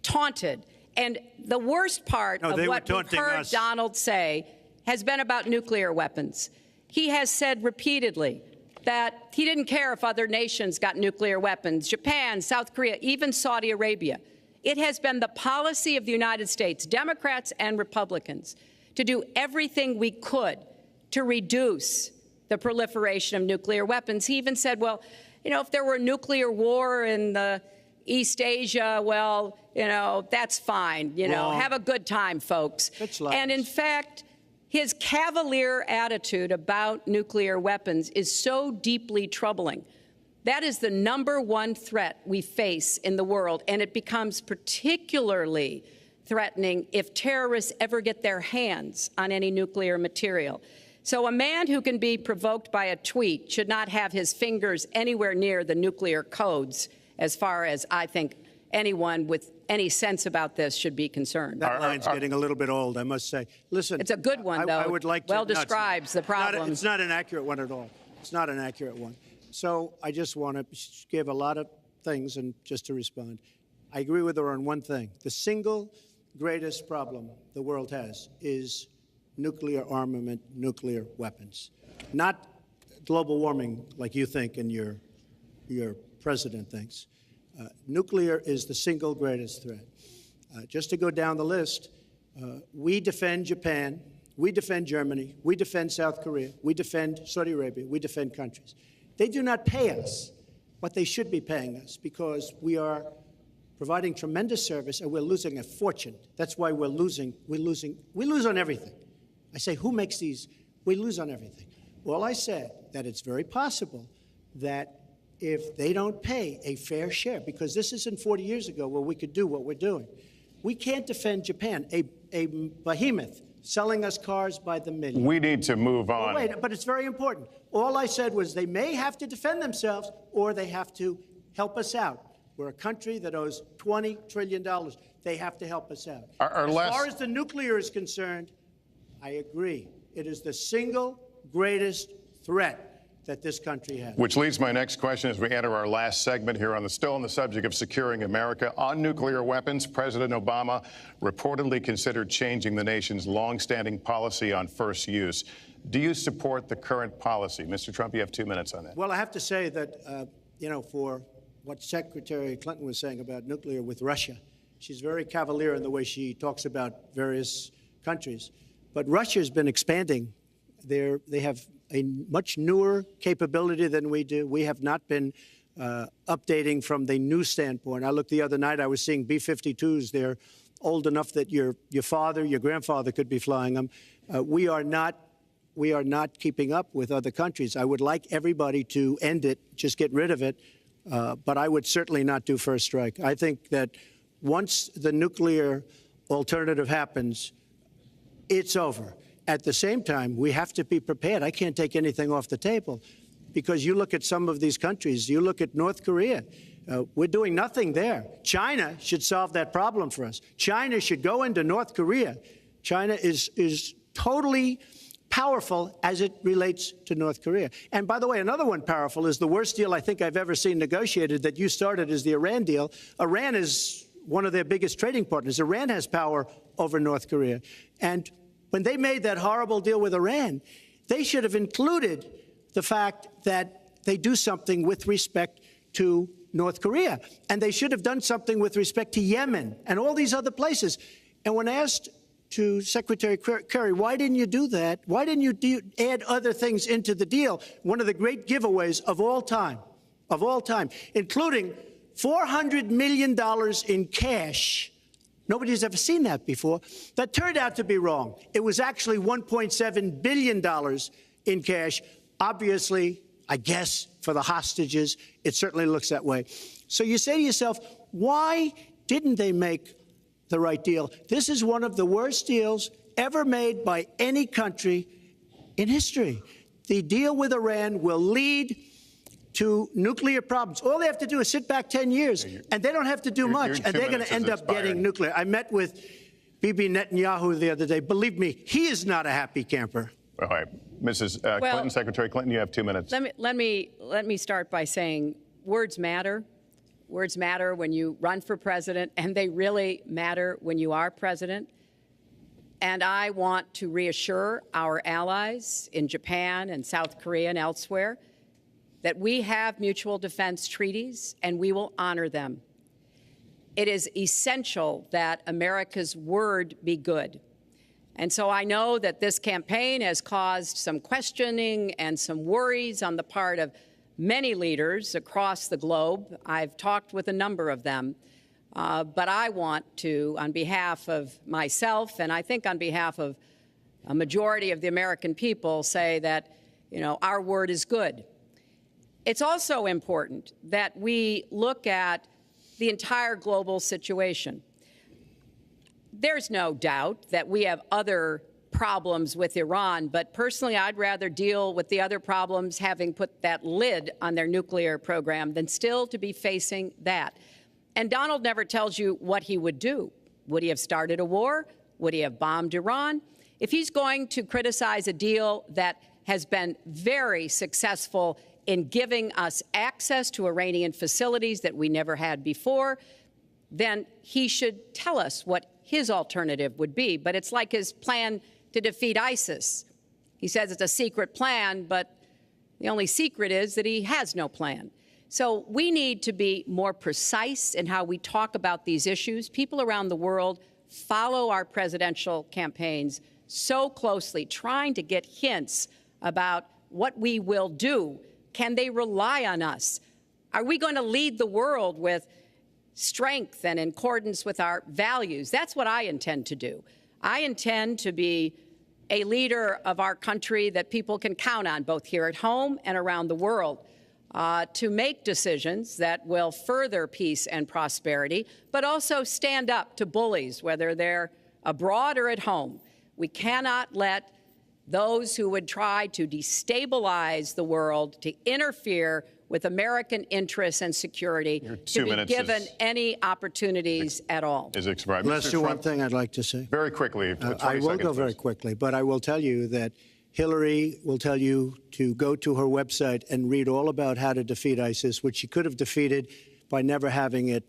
taunted. And the worst part of what we've heard Donald say has been about nuclear weapons. He has said repeatedly that he didn't care if other nations got nuclear weapons, Japan, South Korea, even Saudi Arabia. It has been the policy of the United States, Democrats and Republicans, to do everything we could to reduce the proliferation of nuclear weapons. He even said, well, you know, if there were a nuclear war in the East Asia, well, you know, that's fine. You know, have a good time, folks. And in fact, his cavalier attitude about nuclear weapons is so deeply troubling. That is the #1 threat we face in the world, and it becomes particularly threatening if terrorists ever get their hands on any nuclear material. So a man who can be provoked by a tweet should not have his fingers anywhere near the nuclear codes, as far as I think anyone with any sense about this should be concerned. That line's getting a little bit old, I must say. Listen, it's a good one, though. I would like to, well describes the problem. It's not an accurate one at all. It's not an accurate one. So I just want to give a lot of things, and just to respond, I agree with her on one thing. The single greatest problem the world has is nuclear armament, nuclear weapons, not global warming like you think and your president thinks. Nuclear is the single greatest threat. Just to go down the list, we defend Japan, we defend Germany, we defend South Korea, we defend Saudi Arabia, we defend countries. They do not pay us what they should be paying us because we are providing tremendous service and we're losing a fortune. That's why we're losing. We lose on everything. I say, who makes these? We lose on everything. Well, I said that it's very possible that if they don't pay a fair share, because this isn't 40 years ago where we could do what we're doing. We can't defend Japan, a behemoth selling us cars by the million. We need to move on. Wait, but it's very important. All I said was they may have to defend themselves or they have to help us out. We're a country that owes $20 trillion. They have to help us out. As far as the nuclear is concerned, I agree. It is the single greatest threat that this country has. Which leads my next question as we enter our last segment here still on the subject of securing America. On nuclear weapons, President Obama reportedly considered changing the nation's longstanding policy on first use. Do you support the current policy? Mr. Trump, you have 2 minutes on that. Well, I have to say that, for what Secretary Clinton was saying about nuclear with Russia, she's very cavalier in the way she talks about various countries. But Russia's been expanding. They have a much newer capability than we do. We have not been updating from the new standpoint. I looked the other night, I was seeing B-52s. They're old enough that your father, your grandfather could be flying them. We are not we are not keeping up with other countries. I would like everybody to end it, just get rid of it, but I would certainly not do first strike. I think that once the nuclear alternative happens, it's over. At the same time, we have to be prepared. I can't take anything off the table because you look at some of these countries, you look at North Korea, we're doing nothing there. China should solve that problem for us. China should go into North Korea. China is totally powerful as it relates to North Korea. And by the way, another one powerful is the worst deal I think I've ever seen negotiated that you started is the Iran deal. Iran is one of their biggest trading partners. Iran has power over North Korea. And when they made that horrible deal with Iran, they should have included the fact that they do something with respect to North Korea. And they should have done something with respect to Yemen and all these other places. And when asked to Secretary Kerry, why didn't you do that? Why didn't you add other things into the deal? One of the great giveaways of all time, including $400 million in cash. Nobody's ever seen that before. That turned out to be wrong. It was actually $1.7 billion in cash. Obviously, I guess, for the hostages, it certainly looks that way. So you say to yourself, why didn't they make the right deal? This is one of the worst deals ever made by any country in history. The deal with Iran will lead to nuclear problems. All they have to do is sit back 10 years, and they don't have to do much, and they're going to end up getting nuclear. I met with Bibi Netanyahu the other day. Believe me, he is not a happy camper. All right. Mrs. Clinton, Secretary Clinton, you have 2 minutes. Let me start by saying words matter. Words matter when you run for president, and they really matter when you are president. And I want to reassure our allies in Japan and South Korea and elsewhere that we have mutual defense treaties and we will honor them. It is essential that America's word be good. And so I know that this campaign has caused some questioning and some worries on the part of many leaders across the globe. I've talked with a number of them. But I want to, on behalf of myself and I think on behalf of a majority of the American people, say that, our word is good. It's also important that we look at the entire global situation. There's no doubt that we have other problems with Iran, but personally, I'd rather deal with the other problems having put that lid on their nuclear program than still to be facing that. And Donald never tells you what he would do. Would he have started a war? Would he have bombed Iran? If he's going to criticize a deal that has been very successful in giving us access to Iranian facilities that we never had before, then he should tell us what his alternative would be. But it's like his plan to defeat ISIS. He says it's a secret plan, but the only secret is that he has no plan. So we need to be more precise in how we talk about these issues. People around the world follow our presidential campaigns so closely, trying to get hints about what we will do. Can they rely on us? Are we going to lead the world with strength and in accordance with our values? That's what I intend to do. I intend to be a leader of our country that people can count on, both here at home and around the world, to make decisions that will further peace and prosperity, but also stand up to bullies, whether they're abroad or at home. We cannot let those who would try to destabilize the world, to interfere with American interests and security, to be given any opportunities at all. Is expired. Let's do one thing I'd like to say. Very quickly. I will go very quickly, but I will tell you that Hillary will tell you to go to her website and read all about how to defeat ISIS, which she could have defeated by never having it,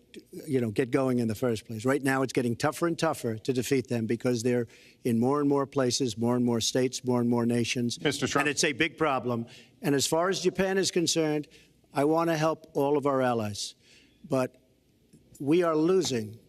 get going in the first place. Right now, it's getting tougher and tougher to defeat them because they're in more and more places, more and more states, more and more nations. Mr. Trump. And it's a big problem. And as far as Japan is concerned, I want to help all of our allies. But we are losing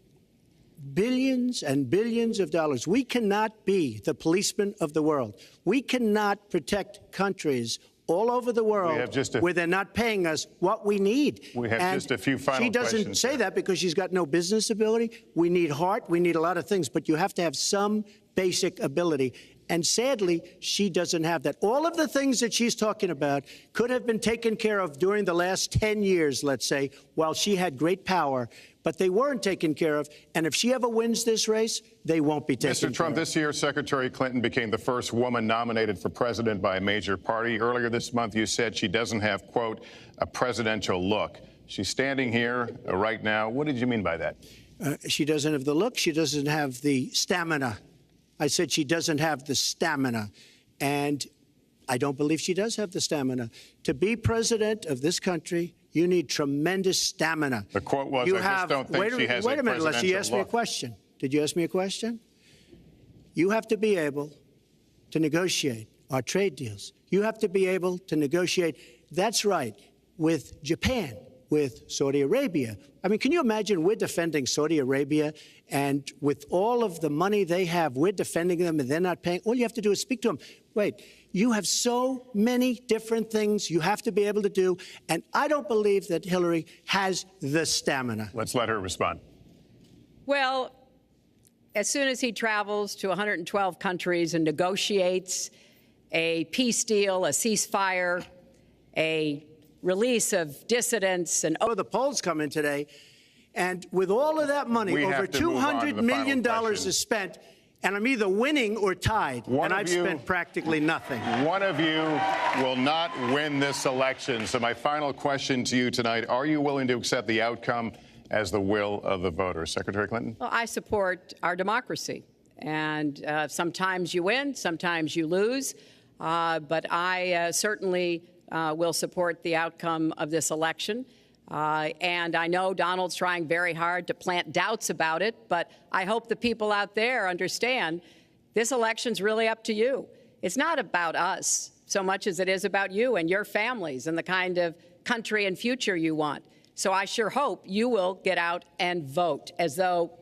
billions and billions of dollars. We cannot be the policeman of the world. We cannot protect countries all over the world where they're not paying us what we need. We have just a few final questions. She doesn't say that because she's got no business ability. We need heart. We need a lot of things. But you have to have some basic ability. And sadly, she doesn't have that. All of the things that she's talking about could have been taken care of during the last 10 years, let's say, while she had great power, but they weren't taken care of. And if she ever wins this race, they won't be taken care of. Mr. Trump, this year, Secretary Clinton became the first woman nominated for president by a major party. Earlier this month, you said she doesn't have, quote, a presidential look. She's standing here right now. What did you mean by that? She doesn't have the look. She doesn't have the stamina. I said she doesn't have the stamina. And I don't believe she does have the stamina. To be president of this country, you need tremendous stamina. The quote was, I just don't think she has a presidential look. Wait a minute, Leslie, you asked me a question. Did you ask me a question? You have to be able to negotiate our trade deals. You have to be able to negotiate, that's right, with Japan, with Saudi Arabia. I mean, can you imagine we're defending Saudi Arabia, and with all of the money they have, we're defending them and they're not paying? All you have to do is speak to them. Wait, you have so many different things you have to be able to do, and I don't believe that Hillary has the stamina. Let's let her respond. Well, as soon as he travels to 112 countries and negotiates a peace deal, a ceasefire, a release of dissidents, and the polls come in today, and with all of that money, over $200 million is spent, and I'm either winning or tied, and I've spent practically nothing. One of you will not win this election. So my final question to you tonight, are you willing to accept the outcome as the will of the voters? Secretary Clinton? Well, I support our democracy, and sometimes you win, sometimes you lose, but I certainly will support the outcome of this election. And I know Donald's trying very hard to plant doubts about it, but I hope the people out there understand this election's really up to you. It's not about us so much as it is about you and your families and the kind of country and future you want. So I sure hope you will get out and vote as though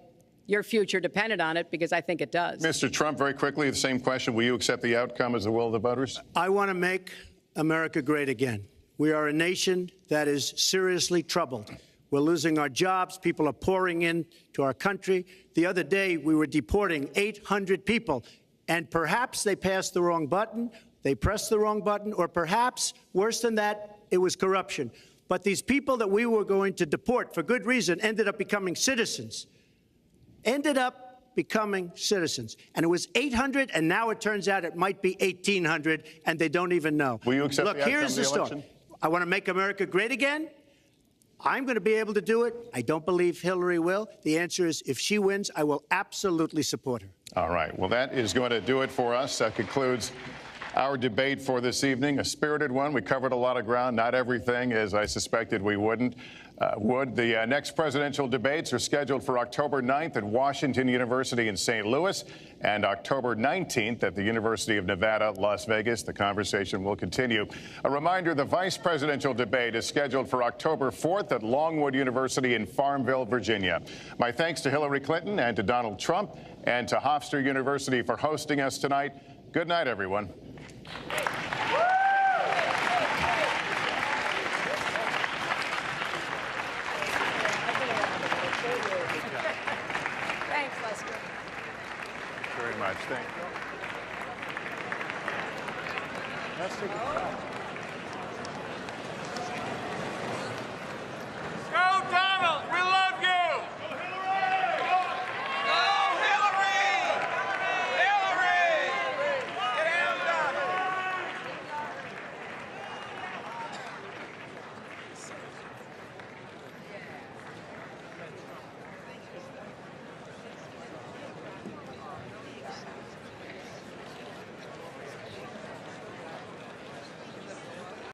your future depended on it, because I think it does. Mr. Trump, very quickly, the same question. Will you accept the outcome as the will of the voters? I want to make America great again. We are a nation that is seriously troubled. We're losing our jobs. People are pouring into our country. The other day, we were deporting 800 people, and perhaps they passed the wrong button, they pressed the wrong button, or perhaps, worse than that, it was corruption. But these people that we were going to deport for good reason ended up becoming citizens. And it was 800, and now it turns out it might be 1,800, and they don't even know. Will you accept the outcome here's the story. I want to make America great again. I'm going to be able to do it. I don't believe Hillary will. The answer is, if she wins, I will absolutely support her. All right. Well, that is going to do it for us. That concludes our debate for this evening, a spirited one. We covered a lot of ground, not everything, as I suspected we would. The next presidential debates are scheduled for October 9th at Washington University in St. Louis and October 19th at the University of Nevada, Las Vegas. The conversation will continue. A reminder, the vice presidential debate is scheduled for October 4th at Longwood University in Farmville, Virginia. My thanks to Hillary Clinton and to Donald Trump and to Hofstra University for hosting us tonight. Good night, everyone. Thanks, Lester. Very much. Thank you. Lester. Go, Donald!